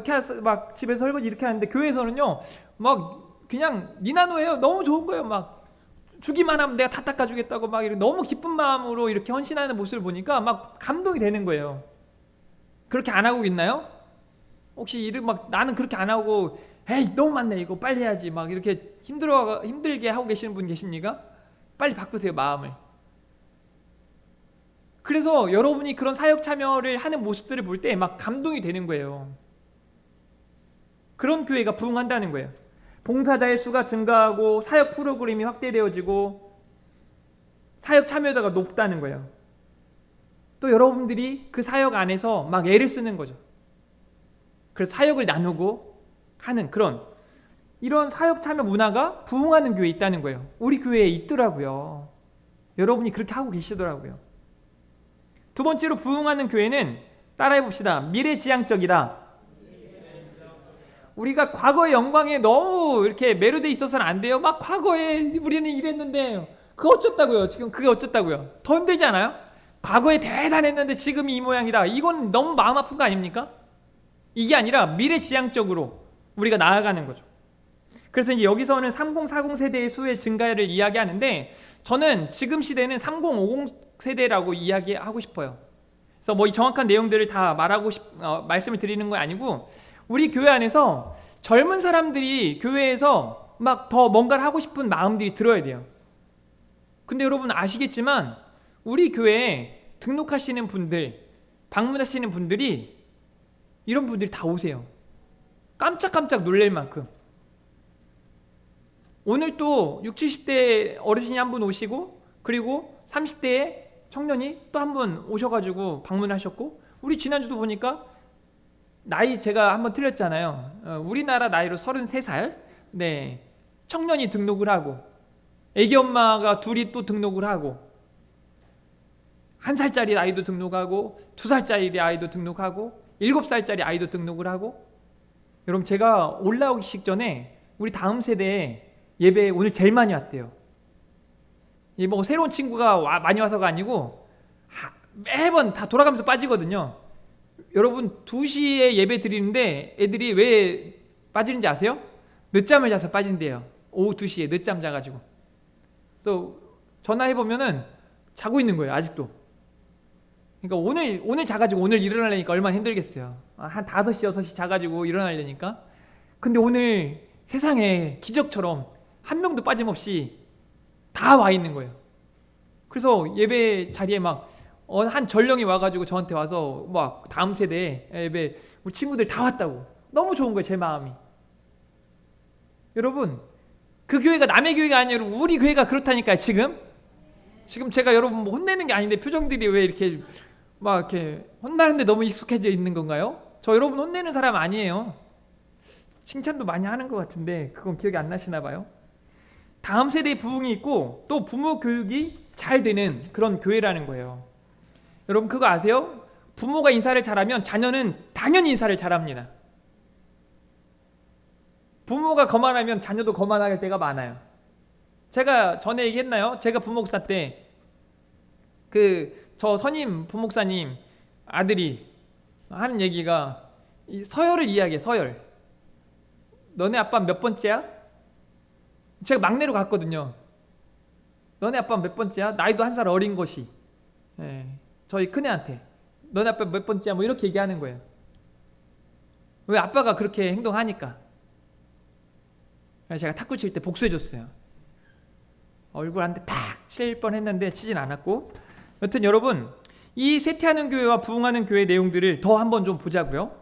해서 막 집에서 설거지 이렇게 하는데 교회에서는요 막 그냥 니나노예요. 너무 좋은 거예요. 막 주기만 하면 내가 다 닦아주겠다고 막 이렇게 너무 기쁜 마음으로 이렇게 헌신하는 모습을 보니까 막 감동이 되는 거예요. 그렇게 안 하고 있나요? 혹시 막 나는 그렇게 안 하고 에이 너무 많네 이거 빨리 해야지 막 이렇게 힘들게 하고 계시는 분 계십니까? 빨리 바꾸세요 마음을. 그래서 여러분이 그런 사역 참여를 하는 모습들을 볼 때 막 감동이 되는 거예요. 그런 교회가 부흥한다는 거예요. 봉사자의 수가 증가하고 사역 프로그램이 확대되어지고 사역 참여도가 높다는 거예요. 또 여러분들이 그 사역 안에서 막 애를 쓰는 거죠. 그래서 사역을 나누고 하는 이런 사역 참여 문화가 부흥하는 교회에 있다는 거예요. 우리 교회에 있더라고요. 여러분이 그렇게 하고 계시더라고요. 두 번째로 부흥하는 교회는 따라해 봅시다. 미래지향적이다. 우리가 과거의 영광에 너무 이렇게 매료돼 있어서는 안 돼요. 막 과거에 우리는 이랬는데 그거 어쩌다고요? 지금 그게 어쩌다고요? 더 힘들지 않아요? 과거에 대단했는데 지금이 이 모양이다. 이건 너무 마음 아픈 거 아닙니까? 이게 아니라 미래지향적으로 우리가 나아가는 거죠. 그래서 이제 여기서는 30, 40 세대의 수의 증가를 이야기하는데 저는 지금 시대는 30, 50 세대라고 이야기하고 싶어요. 그래서 뭐 이 정확한 내용들을 다 말씀을 드리는 건 아니고 우리 교회 안에서 젊은 사람들이 교회에서 막 더 뭔가를 하고 싶은 마음들이 들어야 돼요. 근데 여러분 아시겠지만 우리 교회에 등록하시는 분들, 방문하시는 분들이 이런 분들이 다 오세요. 깜짝깜짝 놀랄 만큼. 오늘 또 60, 70대 어르신이 한 분 오시고, 그리고 30대의 청년이 또 한 분 오셔가지고 방문하셨고, 우리 지난주도 보니까 나이 제가 한번 틀렸잖아요. 우리나라 나이로 33살 네 청년이 등록을 하고, 애기 엄마가 둘이 또 등록을 하고, 1살짜리 아이도 등록하고, 2살짜리 아이도 등록하고, 7살짜리 아이도 등록을 하고. 여러분, 제가 올라오기 직전에 우리 다음 세대에 예배에 오늘 제일 많이 왔대요. 이 뭐 새로운 친구가 많이 와서가 아니고 매번 다 돌아가면서 빠지거든요. 여러분, 2시에 예배 드리는데 애들이 왜 빠지는지 아세요? 늦잠을 자서 빠진대요. 오후 2시에 늦잠 자가지고. 그래서 전화해보면은 자고 있는 거예요, 아직도. 그러니까 오늘 자가지고 오늘 일어나려니까 얼마나 힘들겠어요. 한 5시 6시 자가지고 일어나려니까. 근데 오늘 세상에 기적처럼 한 명도 빠짐없이 다 와 있는 거예요. 그래서 예배 자리에 막 한 전령이 와가지고 저한테 와서 막 다음 세대 예배 우리 친구들 다 왔다고. 너무 좋은 거예요, 제 마음이. 여러분, 그 교회가 남의 교회가 아니라 우리 교회가 그렇다니까요. 지금 제가 여러분 뭐 혼내는 게 아닌데 표정들이 왜 이렇게 막 이렇게 혼나는데 너무 익숙해져 있는 건가요? 저 여러분 혼내는 사람 아니에요. 칭찬도 많이 하는 것 같은데 그건 기억이 안 나시나 봐요. 다음 세대의 부흥이 있고 또 부모 교육이 잘 되는 그런 교회라는 거예요. 여러분, 그거 아세요? 부모가 인사를 잘하면 자녀는 당연히 인사를 잘합니다. 부모가 거만하면 자녀도 거만할 때가 많아요. 제가 전에 얘기했나요? 제가 부목사 때 저 선임 부목사님 아들이 하는 얘기가 이 서열을 이야기해. 서열. 너네 아빠 몇 번째야? 제가 막내로 갔거든요. 너네 아빠 몇 번째야? 나이도 1살 어린 것이. 저희 큰애한테 너네 아빠 몇 번째야? 뭐 이렇게 얘기하는 거예요. 왜? 아빠가 그렇게 행동하니까. 그래서 제가 탁구 칠 때 복수해줬어요. 얼굴 한 대 탁 칠 뻔했는데 치진 않았고. 여튼 여러분, 이 쇠퇴하는 교회와 부흥하는 교회 내용들을 더 한번 좀 보자고요.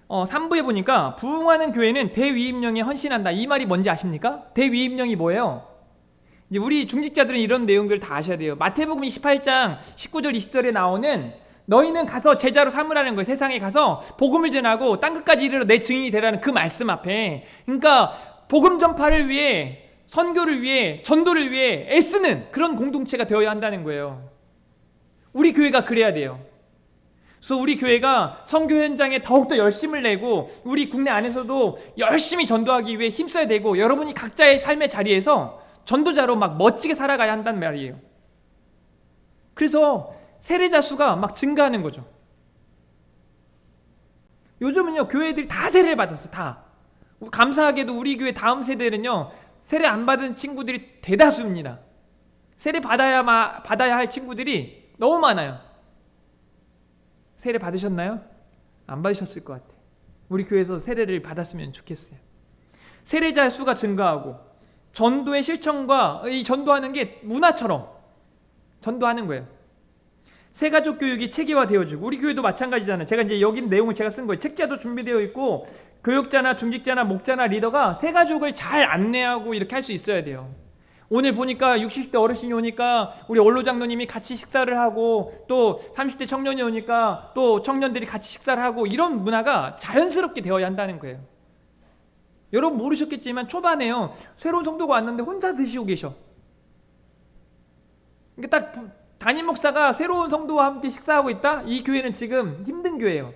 3부에 보니까 부흥하는 교회는 대위임령에 헌신한다. 이 말이 뭔지 아십니까? 대위임령이 뭐예요? 이제 우리 중직자들은 이런 내용들을 다 아셔야 돼요. 마태복음 28장 19절 20절에 나오는 너희는 가서 제자로 삼으라는 거예요. 세상에 가서 복음을 전하고 땅끝까지 이르러 내 증인이 되라는 그 말씀 앞에. 그러니까 복음 전파를 위해, 선교를 위해, 전도를 위해 애쓰는 그런 공동체가 되어야 한다는 거예요. 우리 교회가 그래야 돼요. 그래서 우리 교회가 선교 현장에 더욱더 열심을 내고 우리 국내 안에서도 열심히 전도하기 위해 힘써야 되고, 여러분이 각자의 삶의 자리에서 전도자로 막 멋지게 살아가야 한단 말이에요. 그래서 세례자 수가 막 증가하는 거죠. 요즘은요, 교회들이 다 세례를 받았어. 다. 감사하게도 우리 교회 다음 세대는요, 세례 안 받은 친구들이 대다수입니다. 세례 받아야 할 친구들이 너무 많아요. 세례 받으셨나요? 안 받으셨을 것 같아요. 우리 교회에서 세례를 받았으면 좋겠어요. 세례자 수가 증가하고 전도의 실천과 이 전도하는 게 문화처럼 전도하는 거예요. 새가족 교육이 체계화되어지고, 우리 교회도 마찬가지잖아요. 제가 이제 여기 내용을 제가 쓴 거예요. 책자도 준비되어 있고 교육자나 중직자나 목자나 리더가 새가족을 잘 안내하고 이렇게 할 수 있어야 돼요. 오늘 보니까 60대 어르신이 오니까 우리 원로 장로님이 같이 식사를 하고, 또 30대 청년이 오니까 또 청년들이 같이 식사를 하고, 이런 문화가 자연스럽게 되어야 한다는 거예요. 여러분 모르셨겠지만 초반에요, 새로운 성도가 왔는데 혼자 드시고 계셔. 그러니까 딱 담임 목사가 새로운 성도와 함께 식사하고 있다? 이 교회는 지금 힘든 교회예요.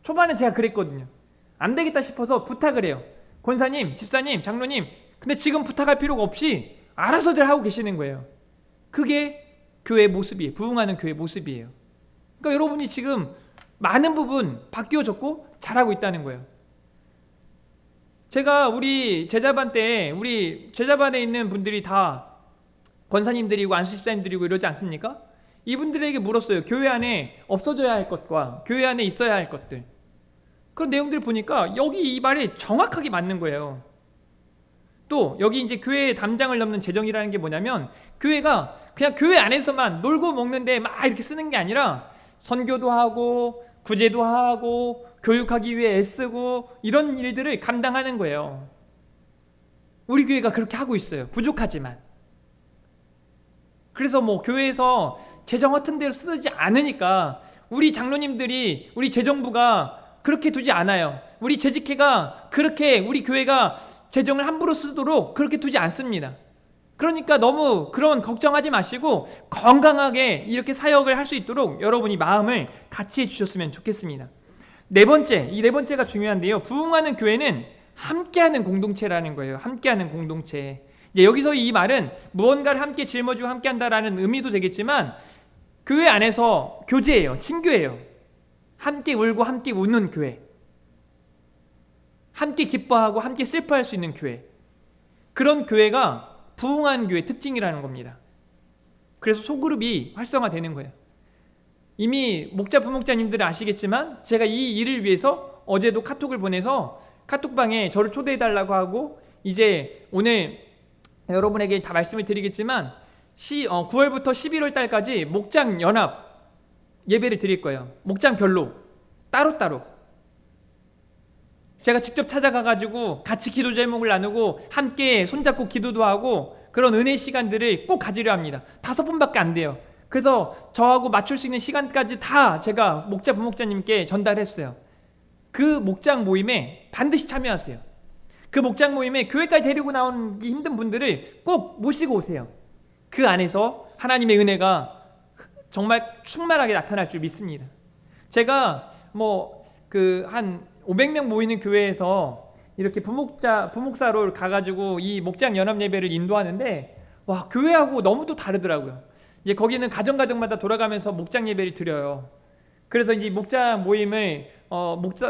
초반에 제가 그랬거든요. 안 되겠다 싶어서 부탁을 해요. 권사님, 집사님, 장로님, 근데 지금 부탁할 필요가 없이 알아서들 하고 계시는 거예요. 그게 교회 모습이에요. 부흥하는 교회 모습이에요. 그러니까 여러분이 지금 많은 부분 바뀌어졌고 잘하고 있다는 거예요. 제가 우리 제자반 때, 우리 제자반에 있는 분들이 다 권사님들이고 안수집사님들이고 이러지 않습니까? 이분들에게 물었어요. 교회 안에 없어져야 할 것과 교회 안에 있어야 할 것들. 그런 내용들을 보니까 여기 이 말이 정확하게 맞는 거예요. 또 여기 이제 교회의 담장을 넘는 재정이라는 게 뭐냐면, 교회가 그냥 교회 안에서만 놀고 먹는데 막 이렇게 쓰는 게 아니라 선교도 하고 구제도 하고 교육하기 위해 애쓰고 이런 일들을 감당하는 거예요. 우리 교회가 그렇게 하고 있어요. 부족하지만. 그래서 뭐 교회에서 재정 허튼 대로 쓰지 않으니까 우리 장로님들이, 우리 재정부가 그렇게 두지 않아요. 우리 재직회가 그렇게 우리 교회가 재정을 함부로 쓰도록 그렇게 두지 않습니다. 그러니까 너무 그런 걱정하지 마시고 건강하게 이렇게 사역을 할 수 있도록 여러분이 마음을 같이 해주셨으면 좋겠습니다. 네 번째가 중요한데요. 부흥하는 교회는 함께하는 공동체라는 거예요. 함께하는 공동체. 이제 여기서 이 말은 무언가를 함께 짊어지고 함께한다라는 의미도 되겠지만 교회 안에서 교제예요. 친교예요. 함께 울고 함께 웃는 교회. 함께 기뻐하고 함께 슬퍼할 수 있는 교회. 그런 교회가 부흥한 교회 특징이라는 겁니다. 그래서 소그룹이 활성화되는 거예요. 이미 목자 부목자님들은 아시겠지만 제가 이 일을 위해서 어제도 카톡을 보내서 카톡방에 저를 초대해달라고 하고 이제 오늘 여러분에게 다 말씀을 드리겠지만 9월부터 11월 달까지 목장 연합 예배를 드릴 거예요. 목장별로 따로따로 제가 직접 찾아가가지고 같이 기도 제목을 나누고 함께 손잡고 기도도 하고 그런 은혜 시간들을 꼭 가지려 합니다. 5번밖에 안 돼요. 그래서 저하고 맞출 수 있는 시간까지 다 제가 목자 부목자님께 전달했어요. 그 목장 모임에 반드시 참여하세요. 그 목장 모임에 교회까지 데리고 나오기 힘든 분들을 꼭 모시고 오세요. 그 안에서 하나님의 은혜가 정말 충만하게 나타날 줄 믿습니다. 제가 한 500명 모이는 교회에서 이렇게 부목사로 가가지고 이 목장 연합 예배를 인도하는데 와, 교회하고 너무 또 다르더라고요. 이제 거기는 가정마다 돌아가면서 목장 예배를 드려요. 그래서 이 목장 모임을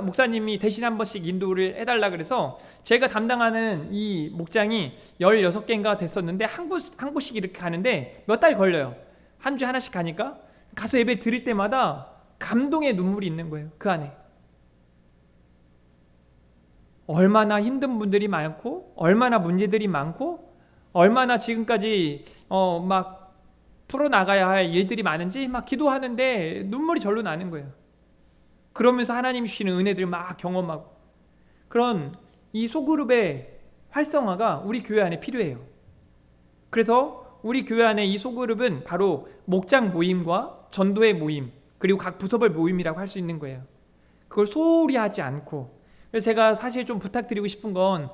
목사님이 대신 한 번씩 인도를 해달라 그래서 제가 담당하는 이 목장이 16개인가 됐었는데 한 곳씩 이렇게 가는데 몇 달 걸려요. 한 주에 하나씩 가니까 가서 예배 드릴 때마다 감동의 눈물이 있는 거예요. 그 안에 얼마나 힘든 분들이 많고 얼마나 문제들이 많고 얼마나 지금까지 막 풀어나가야 할 일들이 많은지 막 기도하는데 눈물이 절로 나는 거예요. 그러면서 하나님 주시는 은혜들을 막 경험하고 그런 이 소그룹의 활성화가 우리 교회 안에 필요해요. 그래서 우리 교회 안에 이 소그룹은 바로 목장 모임과 전도의 모임 그리고 각 부서별 모임이라고 할 수 있는 거예요. 그걸 소홀히 하지 않고. 그래서 제가 사실 좀 부탁드리고 싶은 건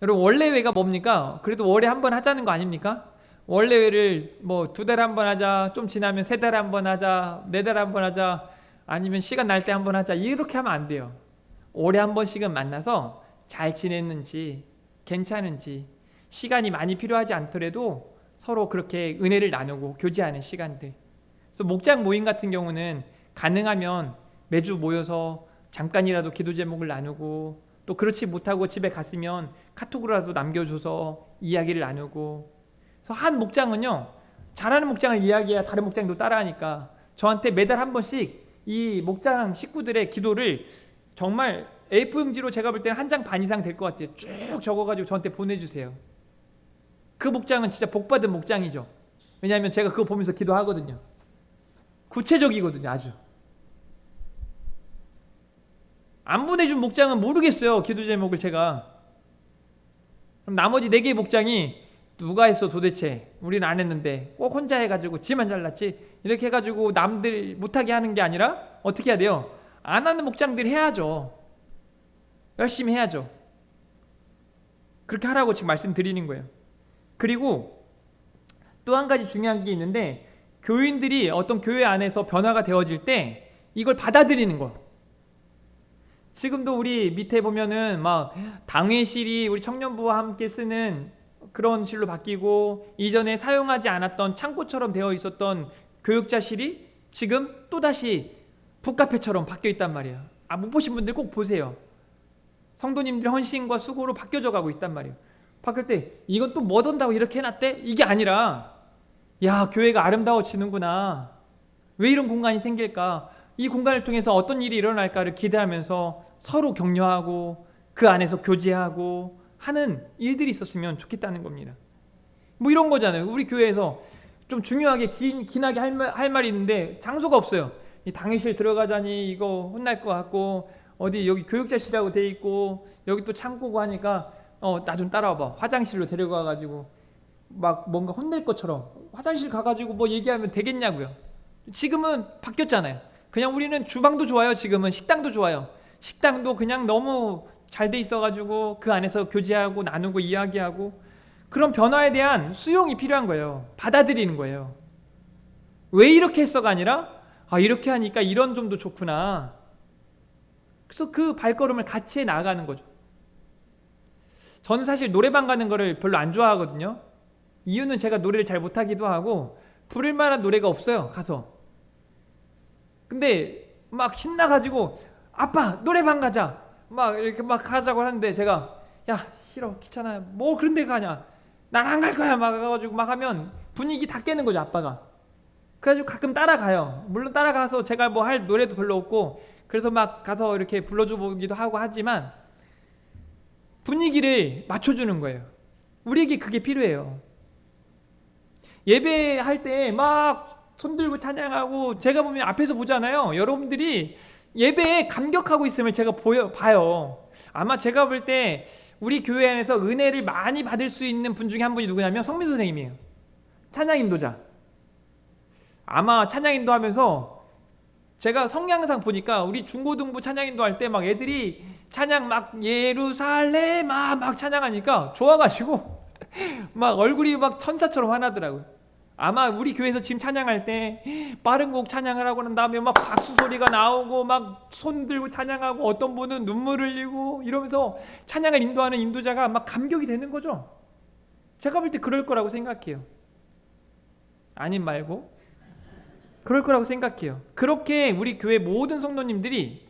여러분 원래회가 뭡니까? 그래도 월에 한 번 하자는 거 아닙니까? 원래회를 2달에 한 번 하자, 좀 지나면 3달에 한 번 하자, 4달에 한 번 하자, 아니면 시간 날 때 한 번 하자, 이렇게 하면 안 돼요. 월에 한 번씩은 만나서 잘 지냈는지 괜찮은지 시간이 많이 필요하지 않더라도 서로 그렇게 은혜를 나누고 교제하는 시간들. 그래서 목장 모임 같은 경우는 가능하면 매주 모여서 잠깐이라도 기도 제목을 나누고 또 그렇지 못하고 집에 갔으면 카톡으로라도 남겨줘서 이야기를 나누고. 그래서 한 목장은요, 잘하는 목장을 이야기해야 다른 목장도 따라하니까 저한테 매달 한 번씩 이 목장 식구들의 기도를 정말 A4용지로 제가 볼 때는 1장 반 이상 될 것 같아요. 쭉 적어가지고 저한테 보내주세요. 그 목장은 진짜 복받은 목장이죠. 왜냐하면 제가 그거 보면서 기도하거든요. 구체적이거든요. 아주. 안 보내준 목장은 모르겠어요. 기도 제목을 제가. 그럼 나머지 4개의 목장이 누가 했어 도대체? 우리는 안 했는데 꼭 혼자 해가지고 지만 잘났지? 이렇게 해가지고 남들 못하게 하는 게 아니라 어떻게 해야 돼요? 안 하는 목장들이 해야죠. 열심히 해야죠. 그렇게 하라고 지금 말씀드리는 거예요. 그리고 또 한 가지 중요한 게 있는데 교인들이 어떤 교회 안에서 변화가 되어질 때 이걸 받아들이는 거. 지금도 우리 밑에 보면은 막 당회실이 우리 청년부와 함께 쓰는 그런 실로 바뀌고 이전에 사용하지 않았던 창고처럼 되어 있었던 교육자실이 지금 또다시 북카페처럼 바뀌어 있단 말이에요. 못 보신 분들 꼭 보세요. 성도님들의 헌신과 수고로 바뀌어져 가고 있단 말이에요. 바뀔 때 이건 또 뭐 던다고 이렇게 해놨대? 이게 아니라 야, 교회가 아름다워지는구나. 왜 이런 공간이 생길까? 이 공간을 통해서 어떤 일이 일어날까를 기대하면서 서로 격려하고 그 안에서 교제하고 하는 일들이 있었으면 좋겠다는 겁니다. 이런 거잖아요. 우리 교회에서 좀 중요하게 긴하게 할 말이 있는데 장소가 없어요. 이 당일실 들어가자니 이거 혼날 것 같고, 어디 여기 교육자실이라고 돼 있고 여기 또 창고고 하니까 나 좀 따라와봐. 화장실로 데려가가지고 막 뭔가 혼낼 것처럼 화장실 가가지고 뭐 얘기하면 되겠냐고요. 지금은 바뀌었잖아요. 그냥 우리는 주방도 좋아요. 지금은 식당도 좋아요. 식당도 그냥 너무 잘 돼 있어가지고 그 안에서 교제하고 나누고 이야기하고, 그런 변화에 대한 수용이 필요한 거예요. 받아들이는 거예요. 왜 이렇게 했어가 아니라 이렇게 하니까 이런 점도 좋구나. 그래서 그 발걸음을 같이 해 나가는 거죠. 저는 사실 노래방 가는 거를 별로 안 좋아하거든요. 이유는 제가 노래를 잘 못하기도 하고 부를 만한 노래가 없어요. 가서. 근데 막 신나가지고 아빠 노래방 가자 막 이렇게 막 가자고 하는데, 제가 야 싫어 귀찮아 뭐 그런 데 가냐 난 안 갈 거야 막 가가지고 막 하면 분위기 다 깨는 거죠, 아빠가. 그래가지고 가끔 따라가요. 물론 따라가서 제가 뭐 할 노래도 별로 없고 그래서 막 가서 이렇게 불러줘 보기도 하고 하지만 분위기를 맞춰주는 거예요. 우리에게 그게 필요해요. 예배할 때 막 손들고 찬양하고, 제가 보면 앞에서 보잖아요. 여러분들이 예배에 감격하고 있음을 제가 봐요. 아마 제가 볼 때 우리 교회 안에서 은혜를 많이 받을 수 있는 분 중에 한 분이 누구냐면 성민 선생님이에요. 찬양 인도자. 아마 찬양 인도하면서 제가 성향상 보니까 우리 중고등부 찬양 인도할 때 막 애들이 찬양 막 예루살렘 막 찬양하니까 좋아가지고 막 얼굴이 막 천사처럼 화나더라고요. 아마 우리 교회에서 지금 찬양할 때 빠른 곡 찬양을 하고 난 다음에 막 박수 소리가 나오고 막 손 들고 찬양하고 어떤 분은 눈물 흘리고 이러면서 찬양을 인도하는 인도자가 막 감격이 되는 거죠. 제가 볼 때 그럴 거라고 생각해요. 아님 말고 그럴 거라고 생각해요. 그렇게 우리 교회 모든 성도님들이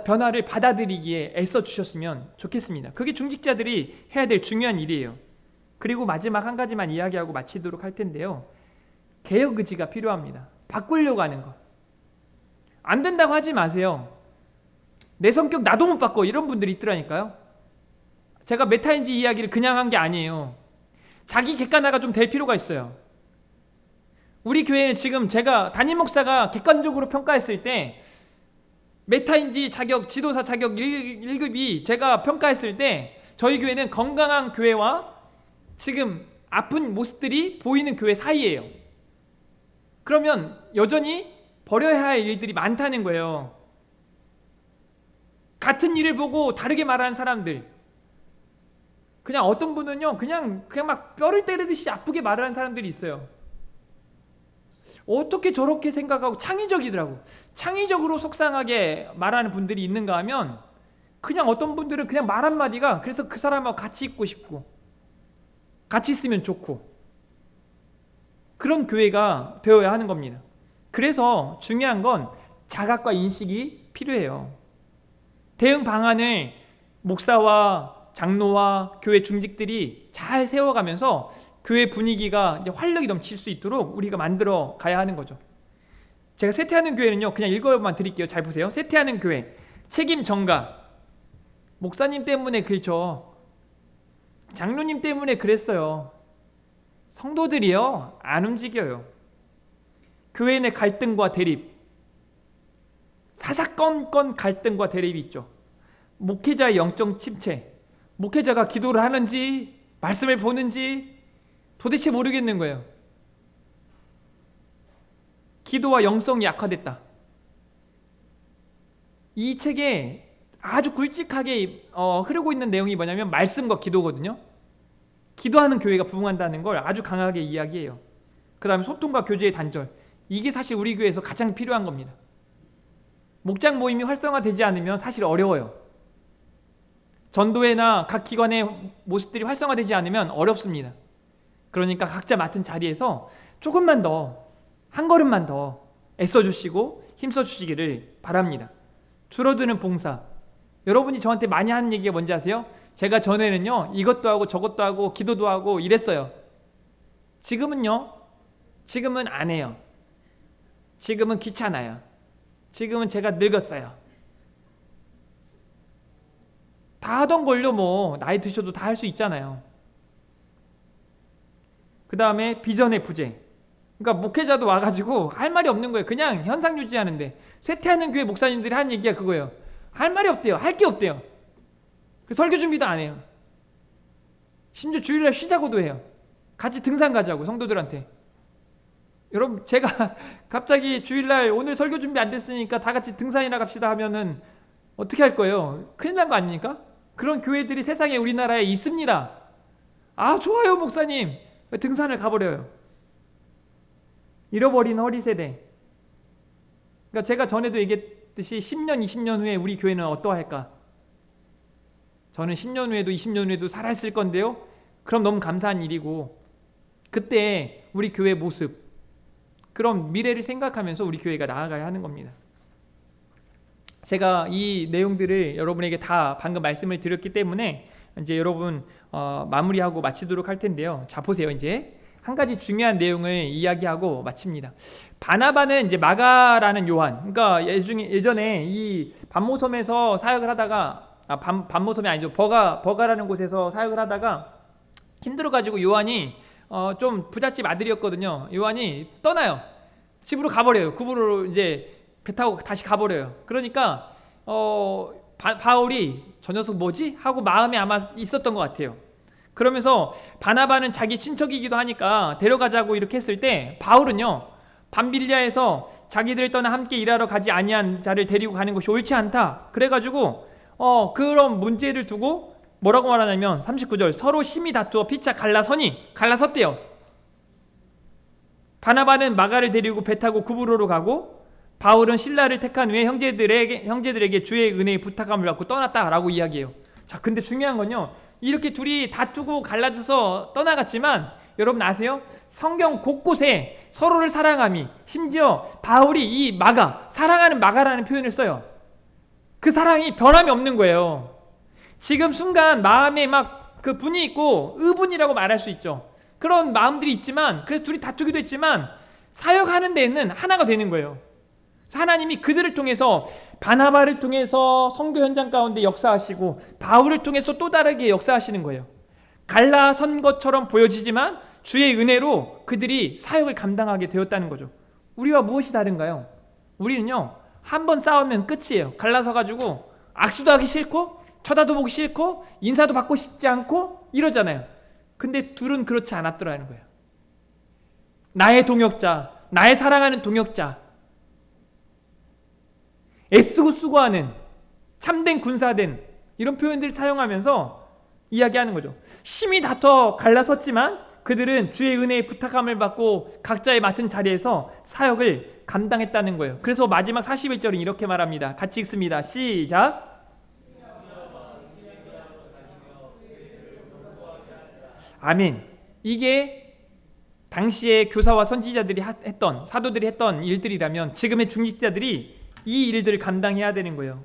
변화를 받아들이기에 애써 주셨으면 좋겠습니다. 그게 중직자들이 해야 될 중요한 일이에요. 그리고 마지막 한 가지만 이야기하고 마치도록 할 텐데요. 개혁 의지가 필요합니다. 바꾸려고 하는 거. 안 된다고 하지 마세요. 내 성격 나도 못 바꿔 이런 분들이 있더라니까요. 제가 메타인지 이야기를 그냥 한 게 아니에요. 자기 객관화가 좀 될 필요가 있어요. 우리 교회는 지금 제가 담임 목사가 객관적으로 평가했을 때 메타인지 자격, 지도사 자격 1급이 제가 평가했을 때 저희 교회는 건강한 교회와 지금 아픈 모습들이 보이는 교회 사이예요. 그러면 여전히 버려야 할 일들이 많다는 거예요. 같은 일을 보고 다르게 말하는 사람들, 그냥 어떤 분은요 그냥 막 뼈를 때리듯이 아프게 말하는 사람들이 있어요. 어떻게 저렇게 생각하고 창의적이더라고. 창의적으로 속상하게 말하는 분들이 있는가 하면 그냥 어떤 분들은 그냥 말 한마디가 그래서 그 사람하고 같이 있고 싶고 같이 있으면 좋고 그런 교회가 되어야 하는 겁니다. 그래서 중요한 건 자각과 인식이 필요해요. 대응 방안을 목사와 장로와 교회 중직들이 잘 세워가면서 교회 분위기가 이제 활력이 넘칠 수 있도록 우리가 만들어 가야 하는 거죠. 제가 세태하는 교회는요, 그냥 읽어만 드릴게요. 잘 보세요. 세태하는 교회 책임 전가. 목사님 때문에 그렇죠. 장로님 때문에 그랬어요. 성도들이요 안 움직여요. 교회 내 갈등과 대립, 사사건건 갈등과 대립이 있죠. 목회자의 영적 침체, 목회자가 기도를 하는지 말씀을 보는지 도대체 모르겠는 거예요. 기도와 영성이 약화됐다. 이 책에 아주 굵직하게 흐르고 있는 내용이 뭐냐면 말씀과 기도거든요. 기도하는 교회가 부흥한다는 걸 아주 강하게 이야기해요. 그 다음에 소통과 교제의 단절, 이게 사실 우리 교회에서 가장 필요한 겁니다. 목장 모임이 활성화되지 않으면 사실 어려워요. 전도회나 각 기관의 모습들이 활성화되지 않으면 어렵습니다. 그러니까 각자 맡은 자리에서 조금만 더, 한 걸음만 더 애써주시고 힘써주시기를 바랍니다. 줄어드는 봉사, 여러분이 저한테 많이 하는 얘기가 뭔지 아세요? 제가 전에는요 이것도 하고 저것도 하고 기도도 하고 이랬어요. 지금은요, 지금은 안 해요. 지금은 귀찮아요. 지금은 제가 늙었어요. 다 하던 걸요. 뭐 나이 드셔도 다 할 수 있잖아요. 그 다음에 비전의 부재. 그러니까 목회자도 와가지고 할 말이 없는 거예요. 그냥 현상 유지하는데. 쇠퇴하는 교회 목사님들이 하는 얘기가 그거예요. 할 말이 없대요. 할 게 없대요. 설교 준비도 안 해요. 심지어 주일날 쉬자고도 해요. 같이 등산 가자고 성도들한테. 여러분, 제가 갑자기 주일날 오늘 설교 준비 안 됐으니까 다 같이 등산이나 갑시다 하면은 어떻게 할 거예요? 큰일 난 거 아닙니까? 그런 교회들이 세상에 우리나라에 있습니다. 아, 좋아요 목사님. 등산을 가버려요. 잃어버린 허리 세대. 그러니까 제가 전에도 얘기했듯이 10년, 20년 후에 우리 교회는 어떠할까? 저는 10년 후에도 20년 후에도 살아있을 건데요. 그럼 너무 감사한 일이고, 그때 우리 교회 모습, 그런 미래를 생각하면서 우리 교회가 나아가야 하는 겁니다. 제가 이 내용들을 여러분에게 다 방금 말씀을 드렸기 때문에 이제 여러분 마무리하고 마치도록 할 텐데요. 자, 보세요. 이제 한 가지 중요한 내용을 이야기하고 마칩니다. 바나바는 이제 마가라는 요한, 그러니까 예전에 이 반모섬에서 사역을 하다가, 반모섬이 아니죠, 버가라는 곳에서 사역을 하다가 힘들어가지고 요한이 좀 부잣집 아들이었거든요. 요한이 떠나요. 집으로 가버려요. 구부로 이제 배 타고 다시 가버려요. 그러니까 바울이 저 녀석 뭐지? 하고 마음에 아마 있었던 것 같아요. 그러면서 바나바는 자기 친척이기도 하니까 데려가자고 이렇게 했을 때, 바울은요, 밤빌리아에서 자기들 떠나 함께 일하러 가지 아니한 자를 데리고 가는 것이 옳지 않다. 그래가지고 그런 문제를 두고 뭐라고 말하냐면 39절, 서로 심히 다투어 피차 갈라섰대요. 바나바는 마가를 데리고 배 타고 구브로로 가고, 바울은 실라를 택한 후에 형제들에게 주의 은혜의 부탁함을 받고 떠났다라고 이야기해요. 자, 근데 중요한 건요, 이렇게 둘이 다투고 갈라져서 떠나갔지만 여러분 아세요? 성경 곳곳에 서로를 사랑함이, 심지어 바울이 이 사랑하는 마가라는 표현을 써요. 그 사랑이 변함이 없는 거예요. 지금 순간 마음에 막 그 분이 있고 의분이라고 말할 수 있죠. 그런 마음들이 있지만, 그래서 둘이 다투기도 했지만 사역하는 데는 하나가 되는 거예요. 하나님이 그들을 통해서, 바나바를 통해서 선교 현장 가운데 역사하시고 바울을 통해서 또 다르게 역사하시는 거예요. 갈라선 것처럼 보여지지만 주의 은혜로 그들이 사역을 감당하게 되었다는 거죠. 우리와 무엇이 다른가요? 우리는요, 한 번 싸우면 끝이에요. 갈라서 가지고 악수도 하기 싫고 쳐다도 보기 싫고 인사도 받고 싶지 않고 이러잖아요. 근데 둘은 그렇지 않았더라는 거예요. 나의 동역자, 나의 사랑하는 동역자, 애쓰고 수고하는 참된 군사된, 이런 표현들을 사용하면서 이야기하는 거죠. 심히 다퉈 갈라섰지만 그들은 주의 은혜의 부탁함을 받고 각자의 맡은 자리에서 사역을 감당했다는 거예요. 그래서 마지막 41절은 이렇게 말합니다. 같이 읽습니다. 시작. 아멘. 이게 당시에 교사와 선지자들이 했던, 사도들이 했던 일들이라면 지금의 중직자들이 이 일들을 감당해야 되는 거예요.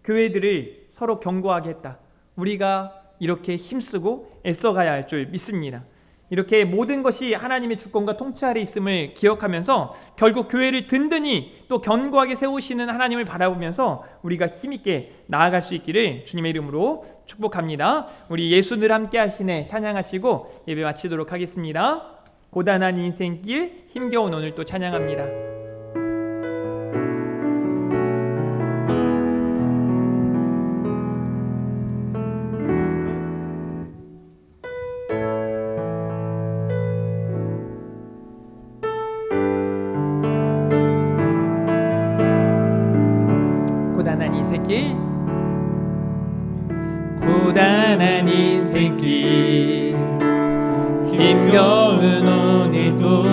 교회들을 서로 견고하게 했다. 우리가 이렇게 힘쓰고 애써가야 할 줄 믿습니다. 이렇게 모든 것이 하나님의 주권과 통치 아래 있음을 기억하면서 결국 교회를 든든히 또 견고하게 세우시는 하나님을 바라보면서 우리가 힘있게 나아갈 수 있기를 주님의 이름으로 축복합니다. 우리 예수 늘 함께 하시네 찬양하시고 예배 마치도록 하겠습니다. 고단한 인생길 힘겨운 오늘 또 찬양합니다. 고단한 인생길 힘겨운 오늘도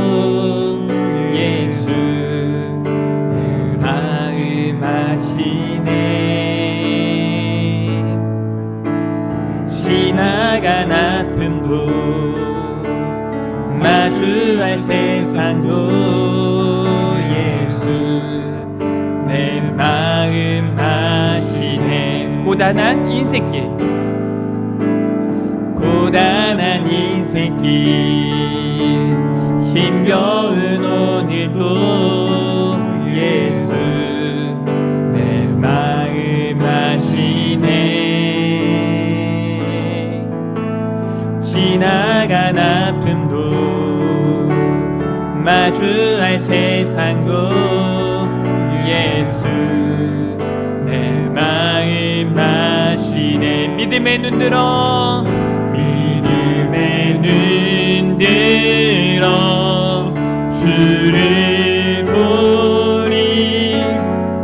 예수 내 마음 아시네. 지나간 아픔도 마주할 세상도 예수 내 마음 아시네. 고단한 인생길, 고단한 인생길 힘겨운 오늘도 예수 내 마음 아시네. 지나간 아픔도 마주할 마주할 세상도 예수 내 마음 아시네. 믿음의 눈 들어 주를 보리.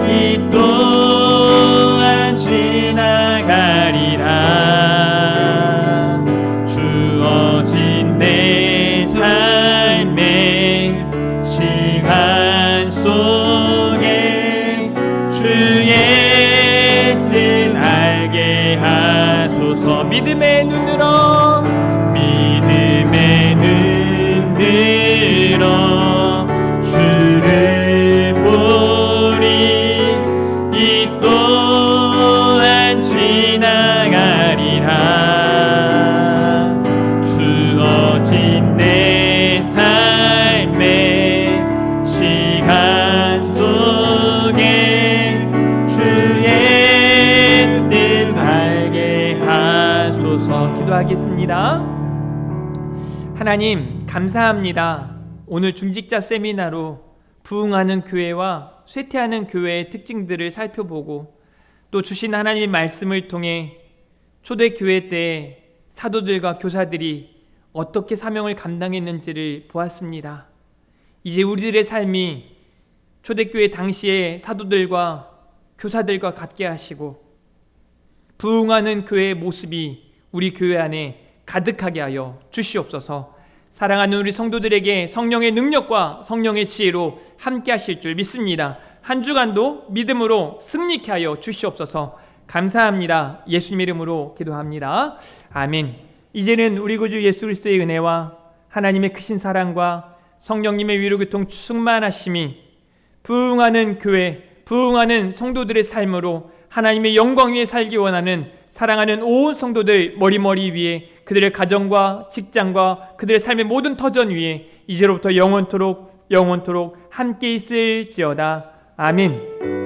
이 또한 지나가리라. 주어진 내 삶의 시간 속에 주의 뜻 알게 하소서. 믿음의 눈으로 믿음의 눈 들어 주를 보리. 이 또한 지나가리라. 주어진 내 삶의 시간 속에 주의 뜻 알게 하소서. 기도하겠습니다. 하나님 감사합니다. 오늘 중직자 세미나로 부흥하는 교회와 쇠퇴하는 교회의 특징들을 살펴보고 또 주신 하나님의 말씀을 통해 초대교회 때 사도들과 교사들이 어떻게 사명을 감당했는지를 보았습니다. 이제 우리들의 삶이 초대교회 당시의 사도들과 교사들과 같게 하시고 부흥하는 교회의 모습이 우리 교회 안에 가득하게 하여 주시옵소서. 사랑하는 우리 성도들에게 성령의 능력과 성령의 지혜로 함께 하실 줄 믿습니다. 한 주간도 믿음으로 승리케 하여 주시옵소서. 감사합니다. 예수님 이름으로 기도합니다. 아멘. 이제는 우리 구주 예수 그리스도의 은혜와 하나님의 크신 사랑과 성령님의 위로교통 충만하심이 부흥하는 교회, 부흥하는 성도들의 삶으로 하나님의 영광 위에 살기 원하는 사랑하는 온 성도들 머리머리 위에, 그들의 가정과 직장과 그들의 삶의 모든 터전 위에 이제로부터 영원토록 함께 있을지어다. 아멘.